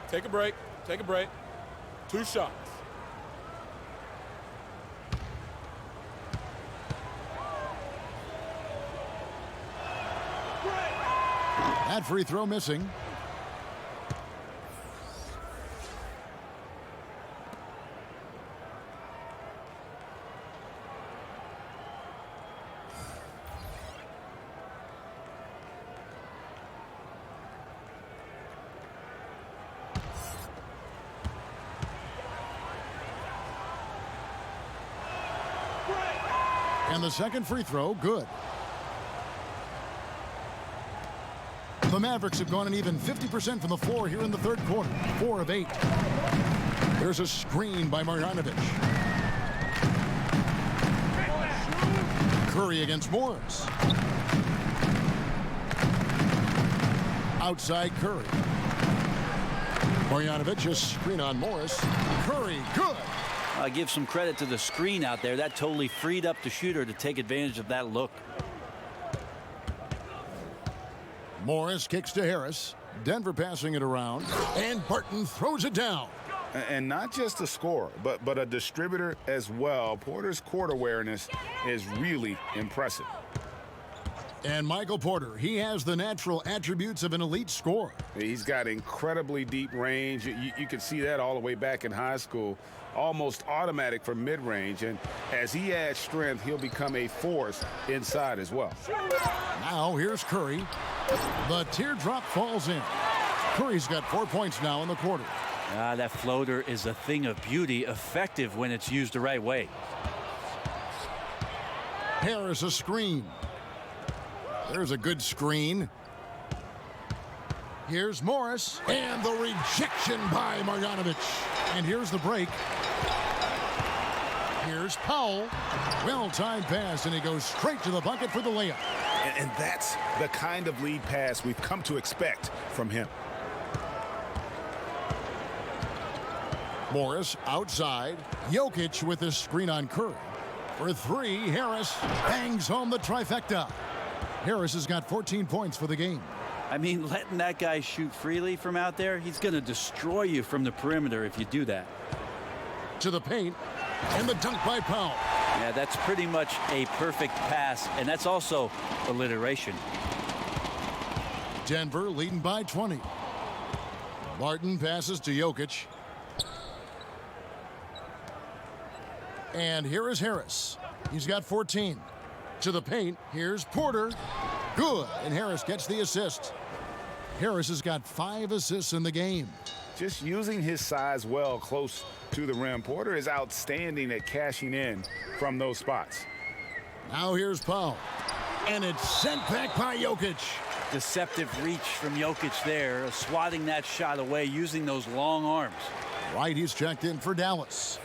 Take a break. Take a break. 2 shots. That free throw missing. And the second free throw, good. The Mavericks have gone an even 50% from the floor here in the third quarter. 4 of 8. There's a screen by Marjanovic. Curry against Morris. Outside Curry. Marjanovic, a screen on Morris. Curry, good. I give some credit to the screen out there. That totally freed up the shooter to take advantage of that look. Morris kicks to Harris. Denver passing it around. And Barton throws it down. And not just a scorer, but a distributor as well. Porter's court awareness is really impressive. And Michael Porter, he has the natural attributes of an elite scorer. He's got incredibly deep range. You can see that all the way back in high school. Almost automatic for mid-range. And as he adds strength, he'll become a force inside as well. Now here's Curry. The teardrop falls in. Curry's got 4 points now in the quarter. That floater is a thing of beauty, effective when it's used the right way. Harris a screen. There's a good screen. Here's Morris. And the rejection by Marjanovic. And here's the break. Here's Powell. Well-timed pass, and he goes straight to the bucket for the layup. And that's the kind of lead pass we've come to expect from him. Morris outside. Jokic with his screen on Curry. For 3, Harris bangs home the trifecta. Harris has got 14 points for the game. I mean, letting that guy shoot freely from out there, he's going to destroy you from the perimeter if you do that. To the paint, and the dunk by Powell. Yeah, that's pretty much a perfect pass, and that's also alliteration. Denver leading by 20. Martin passes to Jokic. And here is Harris. He's got 14. To the paint, here's Porter. Good, and Harris gets the assist. Harris has got 5 assists in the game. Just using his size well close to the rim. Porter is outstanding at cashing in from those spots. Now here's Powell. And it's sent back by Jokic. Deceptive reach from Jokic there, swatting that shot away using those long arms. Right, he's checked in for Dallas.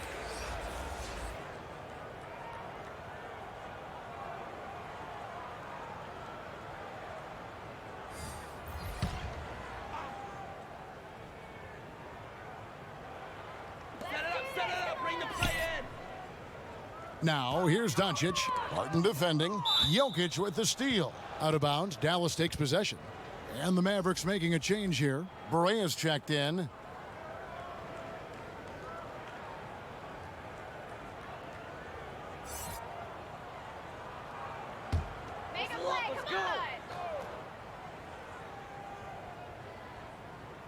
Now, here's Doncic. Martin defending. Jokic with the steal. Out of bounds, Dallas takes possession. And the Mavericks making a change here. Berea's checked in. Make a play, come on!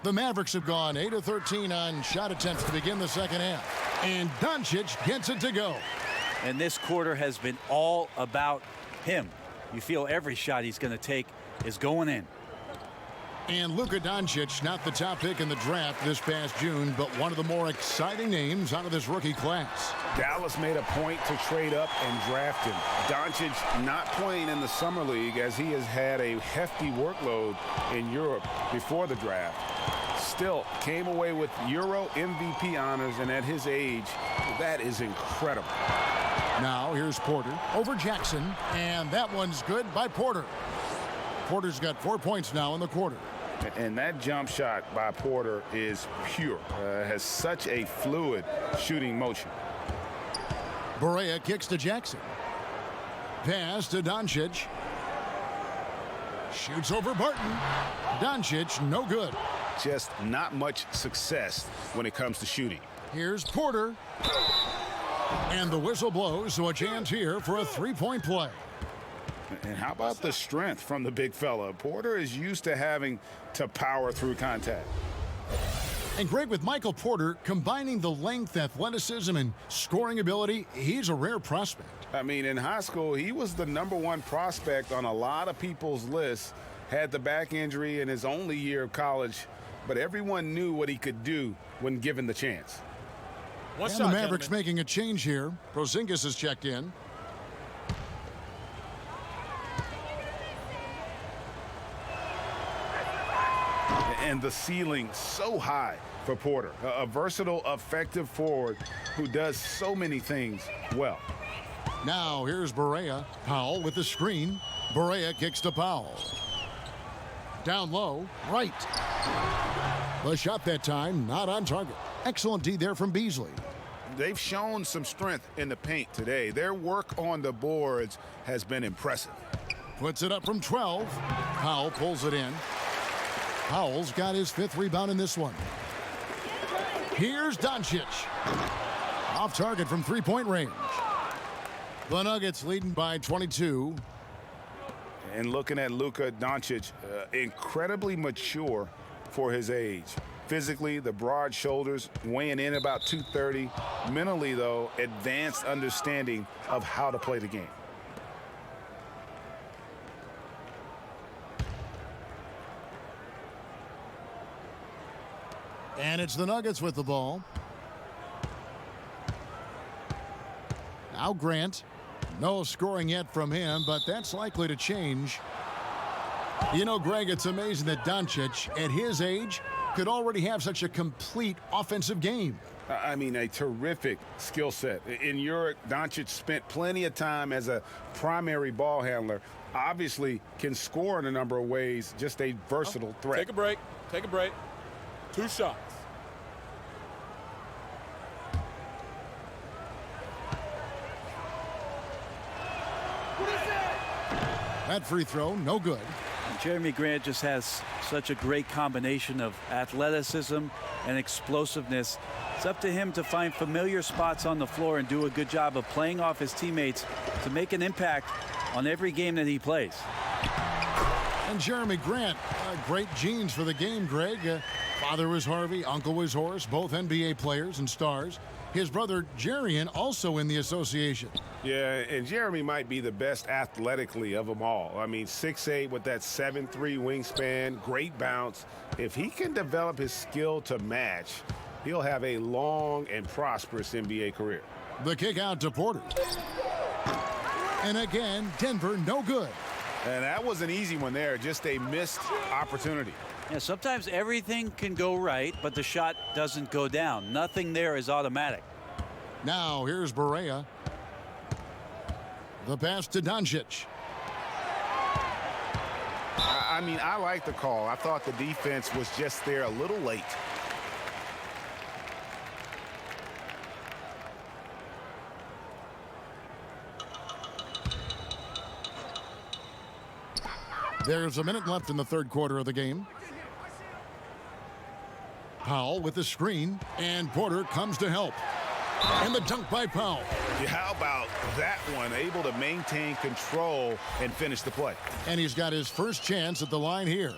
The Mavericks have gone 8 of 13 on shot attempts to begin the second half. And Doncic gets it to go. And this quarter has been all about him. You feel every shot he's going to take is going in. And Luka Doncic, not the top pick in the draft this past June, but one of the more exciting names out of this rookie class. Dallas made a point to trade up and draft him. Doncic not playing in the summer league as he has had a hefty workload in Europe before the draft. Still came away with Euro MVP honors, and at his age, that is incredible. Now here's Porter over Jackson, and that one's good by Porter. Porter's got 4 points now in the quarter. And that jump shot by Porter is pure. Has such a fluid shooting motion. Berea kicks to Jackson. Pass to Doncic. Shoots over Barton. Doncic, no good. Just not much success when it comes to shooting. Here's Porter. And the whistle blows, so a chance here for a three-point play. And how about the strength from the big fella? Porter is used to having to power through contact. And Greg, with Michael Porter combining the length, athleticism, and scoring ability, he's a rare prospect. I mean, in high school, he was the #1 prospect on a lot of people's lists. Had the back injury in his only year of college, but everyone knew what he could do when given the chance. And the Mavericks making a change here. Porzingis is checked in. And the ceiling so high for Porter. A versatile, effective forward who does so many things well. Now here's Berea. Powell with the screen. Berea kicks to Powell. Down low, right. The shot that time, not on target. Excellent D there from Beasley. They've shown some strength in the paint today. Their work on the boards has been impressive. Puts it up from 12. Powell pulls it in. Powell's got his 5th rebound in this one. Here's Doncic. Off target from three-point range. The Nuggets leading by 22. And looking at Luka Doncic, incredibly mature for his age. Physically, the broad shoulders, weighing in about 230. Mentally, though, advanced understanding of how to play the game. And it's the Nuggets with the ball. Now Grant. No scoring yet from him, but that's likely to change. You know, Greg, it's amazing that Doncic, at his age, could already have such a complete offensive game. I mean, a terrific skill set. In Europe, Doncic spent plenty of time as a primary ball handler. Obviously can score in a number of ways, just a versatile threat. Take a break. Take a break. 2 shots. That free throw, no good. Jeremy Grant just has such a great combination of athleticism and explosiveness. It's up to him to find familiar spots on the floor and do a good job of playing off his teammates to make an impact on every game that he plays. And Jeremy Grant, great genes for the game, Greg. Father was Harvey, uncle was Horace, both NBA players and stars. His brother Jarian also in the association. Yeah, and Jeremy might be the best athletically of them all. I mean, 6'8" with that 7'3" wingspan, great bounce. If he can develop his skill to match, he'll have a long and prosperous NBA career. The kick out to Porter. And again, Denver no good. And that was an easy one there, just a missed opportunity. Yeah, sometimes everything can go right, but the shot doesn't go down. Nothing there is automatic. Now here's Barea. The pass to Doncic. I mean, I like the call. I thought the defense was just there a little late. There's a minute left in the third quarter of the game. Powell with the screen, and Porter comes to help. And the dunk by Powell. Yeah, how about that one? Able to maintain control and finish the play. And he's got his first chance at the line here.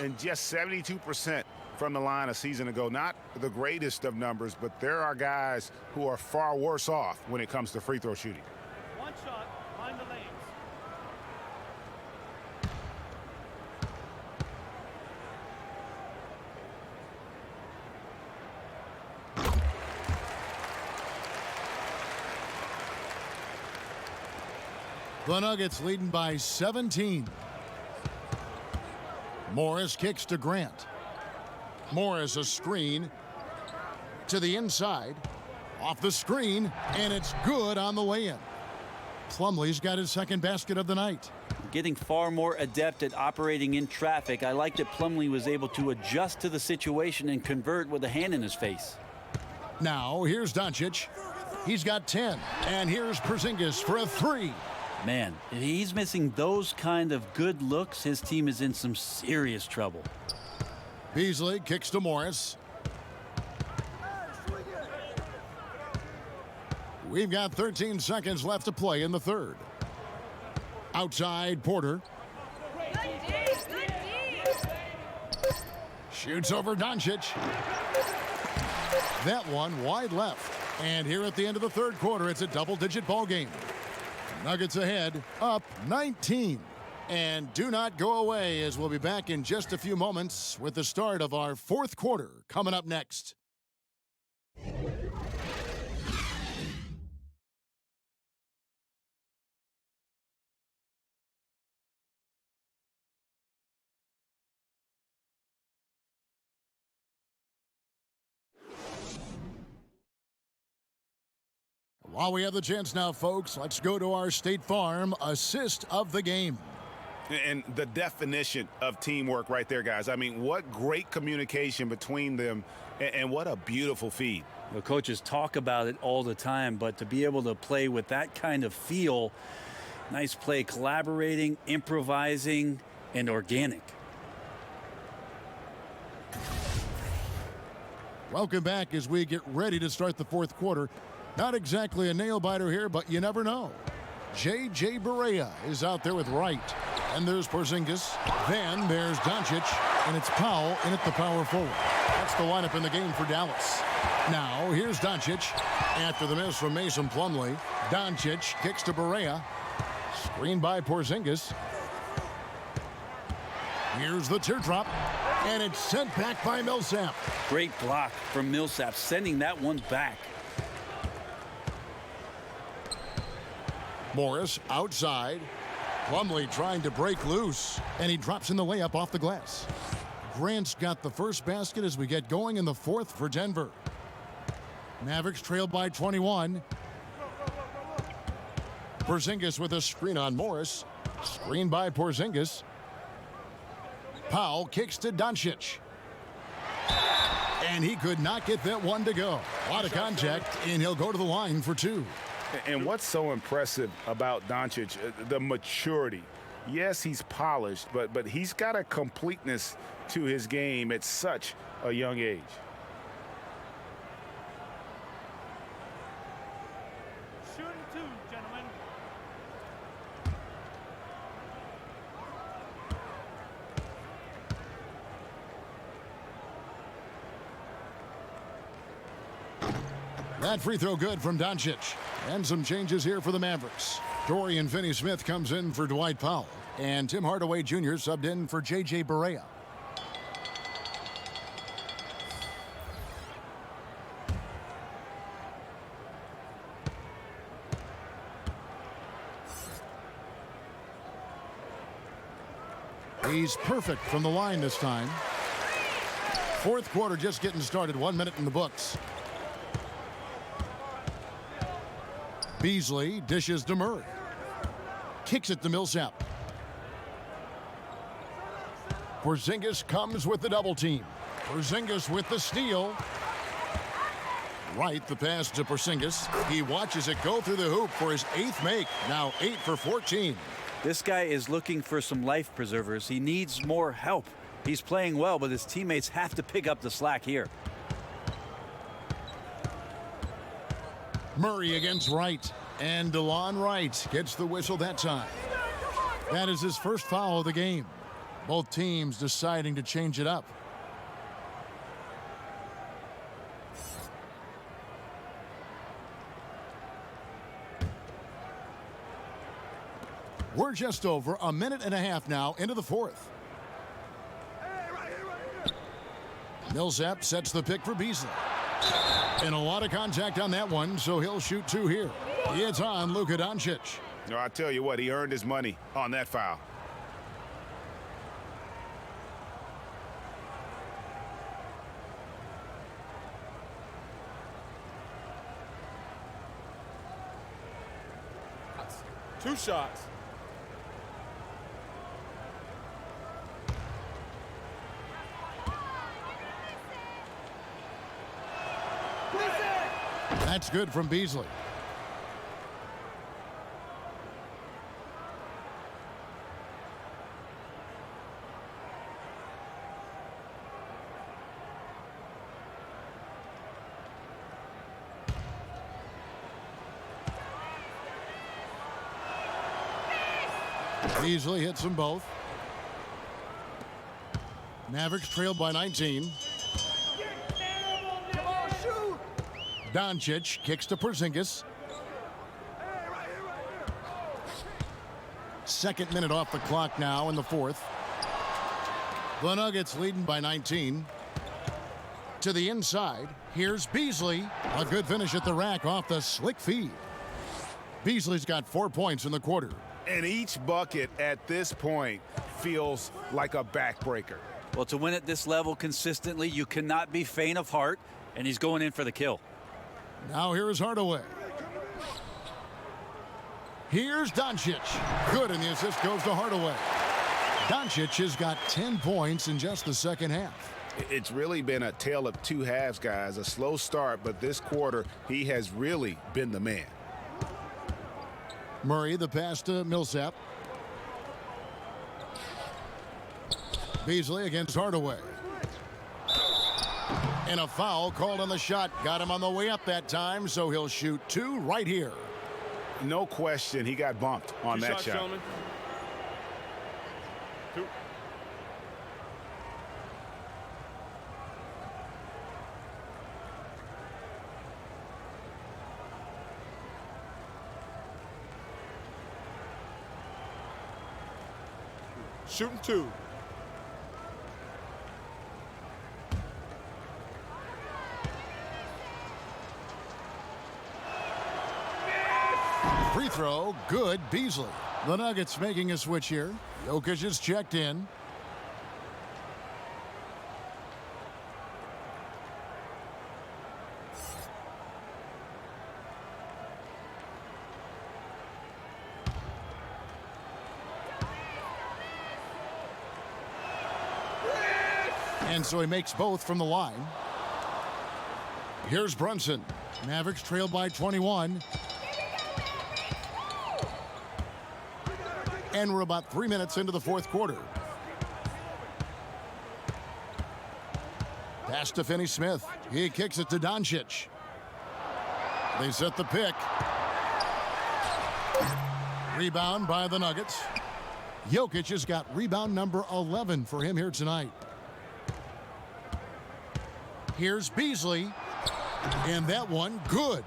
And just 72% from the line a season ago. Not the greatest of numbers, but there are guys who are far worse off when it comes to free throw shooting. One shot, find the lanes. The Nuggets leading by 17. Morris kicks to Grant. Morris a screen to the inside. Off the screen, and it's good on the way in. Plumlee's got his second basket of the night. Getting far more adept at operating in traffic. I like that Plumlee was able to adjust to the situation and convert with a hand in his face. Now here's Doncic. He's got 10. And here's Porzingis for a three. Man, if he's missing those kind of good looks, his team is in some serious trouble. Beasley kicks to Morris. We've got 13 seconds left to play in the third. Outside, Porter. Shoots over Doncic. That one wide left. And here at the end of the third quarter, it's a double-digit ball game. Nuggets ahead, up 19. And do not go away, as we'll be back in just a few moments with the start of our fourth quarter coming up next. While we have the chance now, folks, let's go to our State Farm assist of the game. And the definition of teamwork right there, guys. I mean, what great communication between them, and what a beautiful feed. The coaches talk about it all the time, but to be able to play with that kind of feel, nice play, collaborating, improvising, and organic. Welcome back as we get ready to start the fourth quarter. Not exactly a nail-biter here, but you never know. J.J. Barea is out there with Wright. And there's Porzingis. Then there's Doncic. And it's Powell in at the power forward. That's the lineup in the game for Dallas. Now, here's Doncic. After the miss from Mason Plumlee, Doncic kicks to Barea. Screened by Porzingis. Here's the teardrop. And it's sent back by Millsap. Great block from Millsap, sending that one back. Morris outside. Plumlee trying to break loose, and he drops in the layup off the glass. Grant's got the first basket as we get going in the fourth for Denver. Mavericks trail by 21. Porzingis with a screen on Morris. Screen by Porzingis. Powell kicks to Doncic. And he could not get that one to go. A lot of contact, and he'll go to the line for two. And what's so impressive about Doncic, the maturity. Yes, he's polished, but he's got a completeness to his game at such a young age. Shooting two, gentlemen. That free throw good from Doncic. And some changes here for the Mavericks. Dorian Finney-Smith comes in for Dwight Powell. And Tim Hardaway Jr. subbed in for J.J. Barea. He's perfect from the line this time. Fourth quarter just getting started. 1 minute in the books. Beasley dishes to Murray. Kicks it to Millsap. Porzingis comes with the double team. Porzingis with the steal. Right, the pass to Porzingis. He watches it go through the hoop for his 8th make. Now 8 for 14. This guy is looking for some life preservers. He needs more help. He's playing well, but his teammates have to pick up the slack here. Murray against Wright. And DeLon Wright gets the whistle that time. That is his first foul of the game. Both teams deciding to change it up. We're just over a minute and a half now into the fourth. Millsap sets the pick for Beasley. And a lot of contact on that one, so he'll shoot 2 here. It's on Luka Doncic. No, I tell you what, he earned his money on that foul. Two shots. That's good from Beasley. Beasley hits them both. Mavericks trailed by 19. Doncic kicks to Porzingis. Second minute off the clock now in the fourth. The Nuggets leading by 19. To the inside, here's Beasley. A good finish at the rack off the slick feed. Beasley's got 4 points in the quarter. And each bucket at this point feels like a backbreaker. Well, to win at this level consistently, you cannot be faint of heart, and he's going in for the kill. Now here's Hardaway. Here's Doncic. Good, and the assist goes to Hardaway. Doncic has got 10 points in just the second half. It's really been a tale of two halves, guys. A slow start, but this quarter, he has really been the man. Murray, the pass to Millsap. Beasley against Hardaway. And a foul called on the shot. Got him on the way up that time, so he'll shoot 2 right here. No question, he got bumped on that shot. Gentlemen. 2. Shooting 2. Free throw, good, Beasley. The Nuggets making a switch here. Jokic is checked in. And so he makes both from the line. Here's Brunson. Mavericks trail by 21. And we're about 3 minutes into the fourth quarter. Pass to Finney-Smith. He kicks it to Doncic. They set the pick. Rebound by the Nuggets. Jokic has got rebound number 11 for him here tonight. Here's Beasley. And that one, good.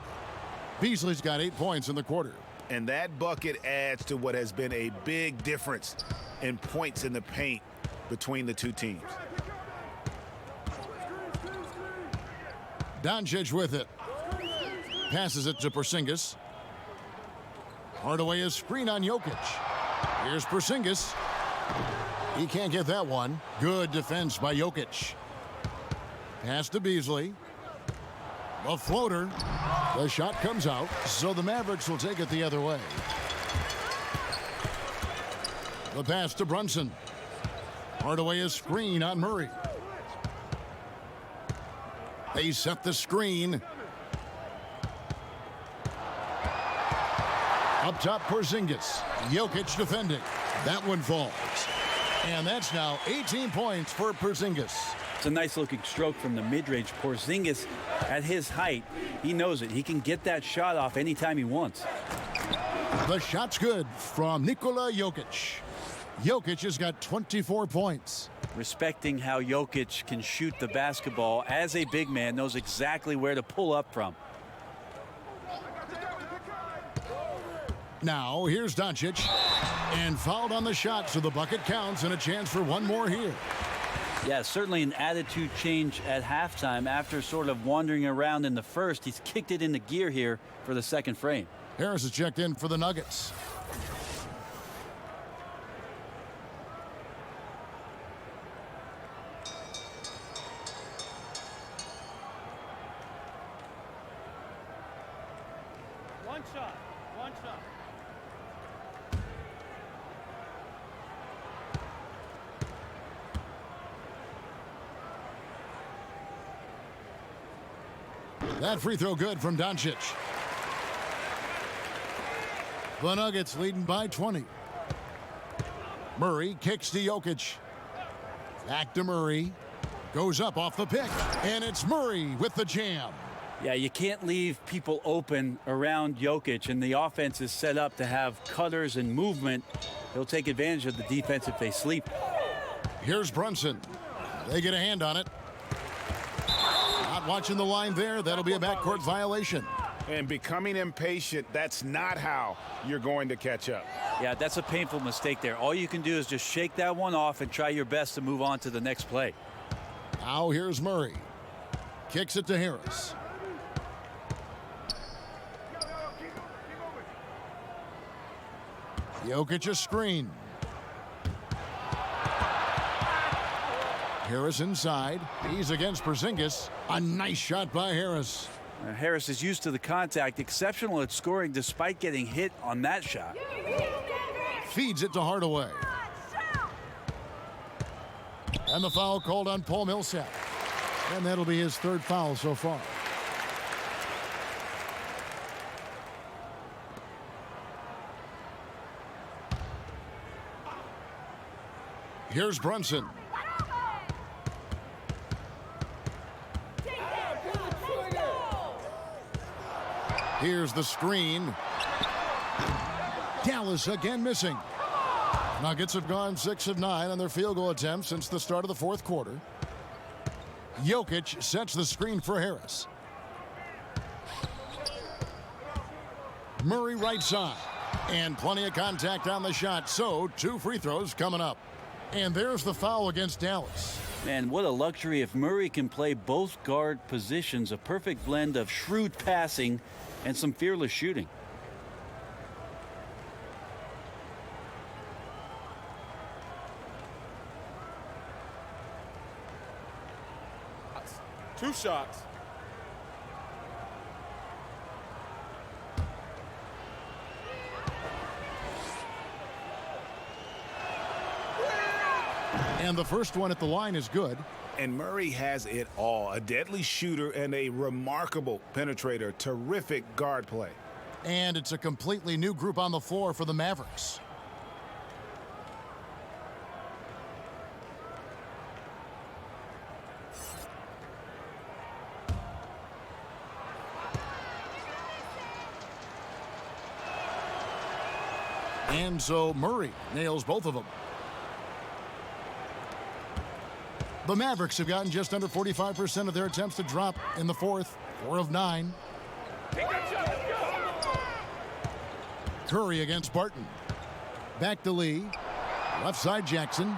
Beasley's got 8 points in the quarter. And that bucket adds to what has been a big difference in points in the paint between the two teams. Doncic with it. Passes it to Porzingis. Hardaway is screen on Jokic. Here's Porzingis. He can't get that one. Good defense by Jokic. Pass to Beasley. A floater. The shot comes out, so the Mavericks will take it the other way. The pass to Brunson. Hardaway is screen on Murray. They set the screen. Up top, Porzingis. Jokic defending. That one falls. And that's now 18 points for Porzingis. It's a nice-looking stroke from the mid-range. Porzingis, at his height, he knows it. He can get that shot off anytime he wants. The shot's good from Nikola Jokic. Jokic has got 24 points. Respecting how Jokic can shoot the basketball as a big man, knows exactly where to pull up from. Now, here's Doncic. And fouled on the shot, so the bucket counts and a chance for one more here. Yeah, certainly an attitude change at halftime after sort of wandering around in the first. He's kicked it into gear here for the second frame. Harris is checked in for the Nuggets. One shot. One shot. That free throw good from Doncic. The Nuggets leading by 20. Murray kicks to Jokic. Back to Murray. Goes up off the pick. And it's Murray with the jam. Yeah, you can't leave people open around Jokic, and the offense is set up to have cutters and movement. He'll take advantage of the defense if they sleep. Here's Brunson. They get a hand on it. Not watching the line there. That'll be a backcourt violation. And becoming impatient, that's not how you're going to catch up. Yeah, that's a painful mistake there. All you can do is just shake that one off and try your best to move on to the next play. Now here's Murray. Kicks it to Harris. Jokic a screen. Harris inside. He's against Porzingis. A nice shot by Harris. Harris is used to the contact, exceptional at scoring despite getting hit on that shot. Feeds it to Hardaway. And the foul called on Paul Millsap. And that'll be his third foul so far. Here's Brunson. Here's the screen. Dallas again missing. Nuggets have gone 6 of 9 on their field goal attempts since the start of the fourth quarter. Jokic sets the screen for Harris. Murray right side. And plenty of contact on the shot, so 2 free throws coming up. And there's the foul against Dallas. Man, what a luxury if Murray can play both guard positions. A perfect blend of shrewd passing and some fearless shooting. Two shots. And the first one at the line is good. And Murray has it all. A deadly shooter and a remarkable penetrator. Terrific guard play. And it's a completely new group on the floor for the Mavericks. And so Murray nails both of them. The Mavericks have gotten just under 45% of their attempts to drop in the fourth. 4 of 9. Curry against Barton. Back to Lee. Left side Jackson.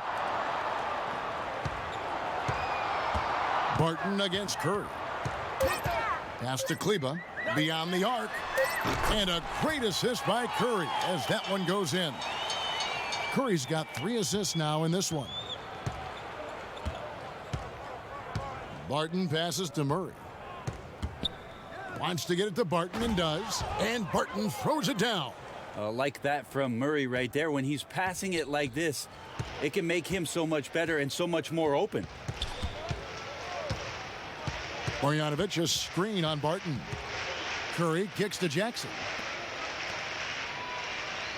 Barton against Curry. Pass to Kleba. Beyond the arc. And a great assist by Curry as that one goes in. Curry's got 3 assists now in this one. Barton passes to Murray. Wants to get it to Barton and does. And Barton throws it down. Like that from Murray right there. When he's passing it like this, it can make him so much better and so much more open. Marjanovic a screen on Barton. Curry kicks to Jackson.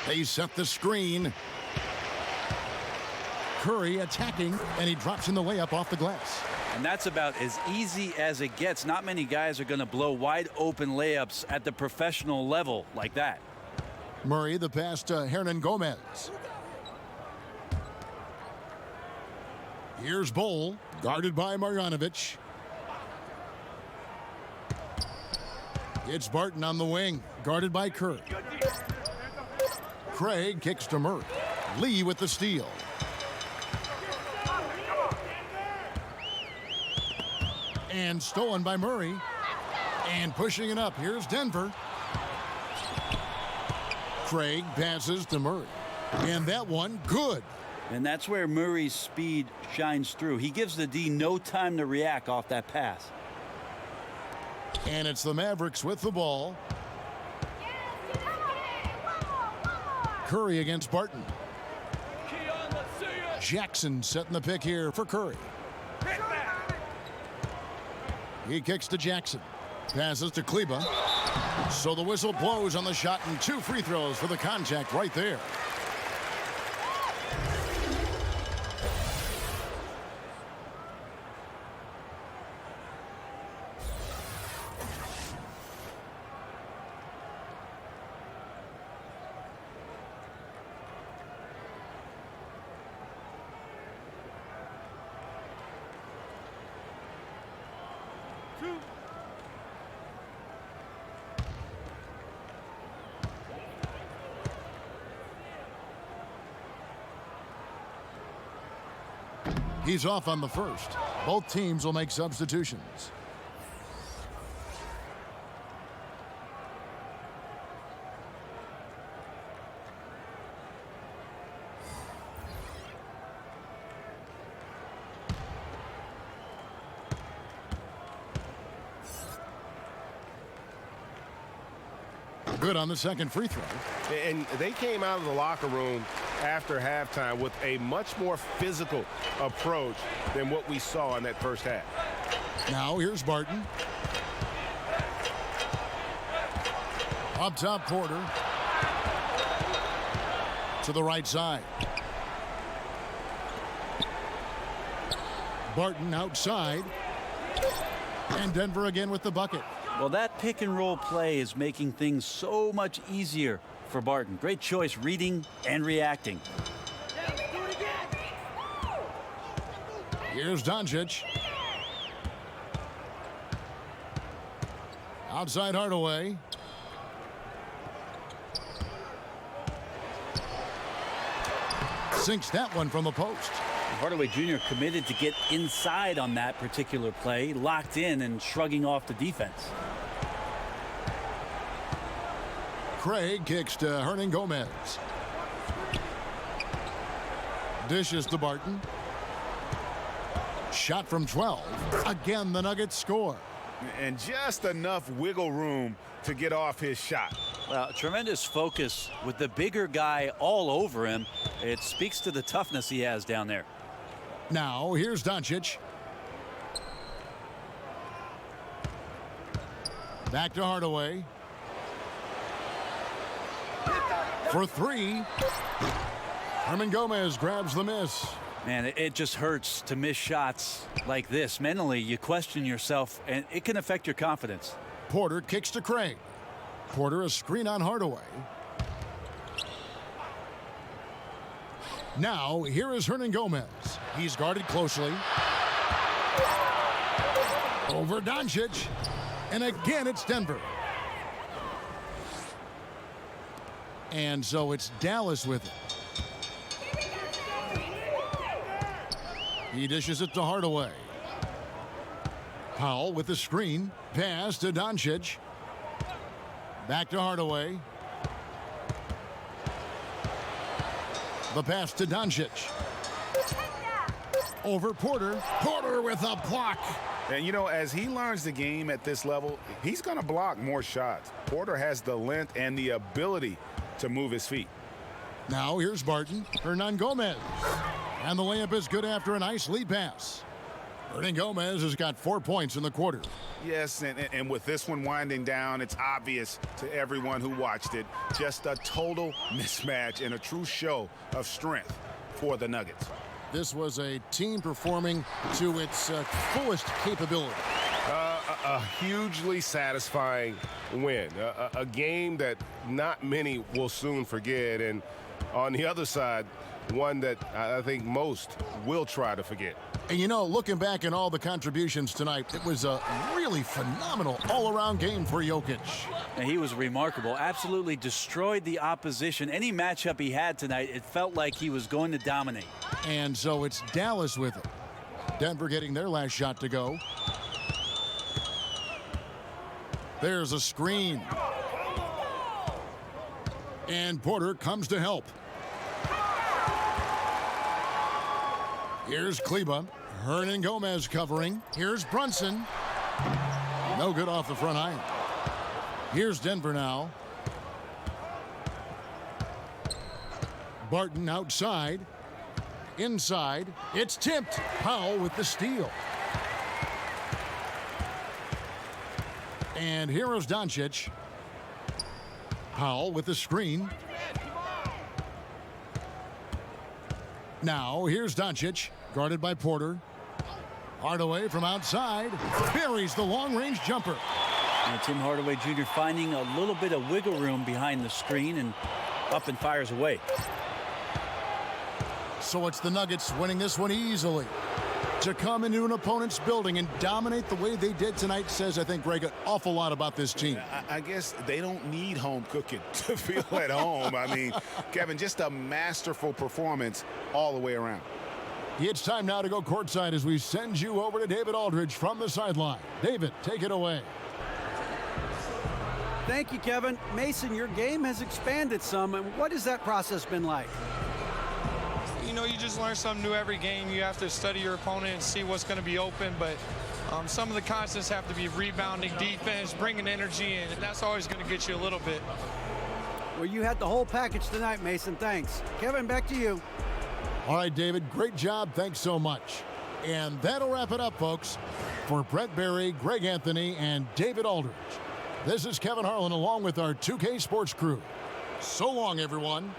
They set the screen. Curry attacking, and he drops in the layup off the glass. And that's about as easy as it gets. Not many guys are going to blow wide open layups at the professional level like that. Murray the pass to Hernan Gomez. Here's Bowl, guarded by Marjanovic. It's Barton on the wing, guarded by Curry. Craig kicks to Murray. Lee with the steal. And stolen by Murray. And pushing it up, here's Denver. Craig passes to Murray. And that one, good. And that's where Murray's speed shines through. He gives the D no time to react off that pass. And it's the Mavericks with the ball. Curry against Barton. Jackson setting the pick here for Curry. He kicks to Jackson. Passes to Kleba. So the whistle blows on the shot and 2 free throws for the contact right there. He's off on the first. Both teams will make substitutions. Good on the second free throw. And they came out of the locker room after halftime with a much more physical approach than what we saw in that first half. Now here's Barton. Up top, Porter. To the right side. Barton outside. And Denver again with the bucket. Well, that pick and roll play is making things so much easier for Barton. Great choice reading and reacting. Here's Doncic. Outside Hardaway. Sinks that one from the post. Hardaway Jr. committed to get inside on that particular play, locked in and shrugging off the defense. Craig kicks to Hernan Gomez. Dishes to Barton. Shot from 12. Again, the Nuggets score. And just enough wiggle room to get off his shot. Well, tremendous focus with the bigger guy all over him. It speaks to the toughness he has down there. Now, here's Doncic. Back to Hardaway. For 3. Hernan Gomez grabs the miss. Man, it just hurts to miss shots like this. Mentally, you question yourself, and it can affect your confidence. Porter kicks to Craig. Porter a screen on Hardaway. Now, here is Hernan Gomez. He's guarded closely. Over Doncic. And again, it's Denver. And so it's Dallas with it. He dishes it to Hardaway. Powell with the screen. Pass to Doncic. Back to Hardaway. The pass to Doncic. Over Porter. Porter with a block. And, you know, as he learns the game at this level, he's going to block more shots. Porter has the length and the ability to move his feet. Now here's Barton. Hernangomez. And the layup is good after a nice lead pass. Hernangomez has got 4 points in the quarter. Yes, and with this one winding down, it's obvious to everyone who watched it. Just a total mismatch and a true show of strength for the Nuggets. This was a team performing to its fullest capability. A hugely satisfying win. A game that not many will soon forget. And on the other side, one that I think most will try to forget. And you know, looking back at all the contributions tonight, it was a really phenomenal all-around game for Jokic. And he was remarkable. Absolutely destroyed the opposition. Any matchup he had tonight, it felt like he was going to dominate. And so it's Dallas with it. Denver getting their last shot to go. There's a screen. And Porter comes to help. Here's Kleba. Hernangomez covering. Here's Brunson. No good off the front iron. Here's Denver now. Barton outside. Inside. It's tipped. Powell with the steal. And here is Doncic. Powell with the screen. Now here's Doncic, guarded by Porter. Hardaway from outside buries the long-range jumper. And Tim Hardaway Jr. finding a little bit of wiggle room behind the screen and up and fires away. So it's the Nuggets winning this one easily. To come into an opponent's building and dominate the way they did tonight says, I think, Greg, an awful lot about this team. I guess they don't need home cooking to feel at home. I mean, Kevin, just a masterful performance all the way around. It's time now to go courtside as we send you over to David Aldridge from the sideline. David, take it away. Thank you, Kevin. Mason, your game has expanded some. And what has that process been like? You know, you just learn something new every game. You have to study your opponent and see what's going to be open. But some of the constants have to be rebounding, defense, bringing energy in. And that's always going to get you a little bit. Well, you had the whole package tonight, Mason. Thanks. Kevin, back to you. All right, David, great job. Thanks so much. And that'll wrap it up, folks. For Brett Berry, Greg Anthony, and David Aldridge, this is Kevin Harlan along with our 2K Sports crew. So long, everyone.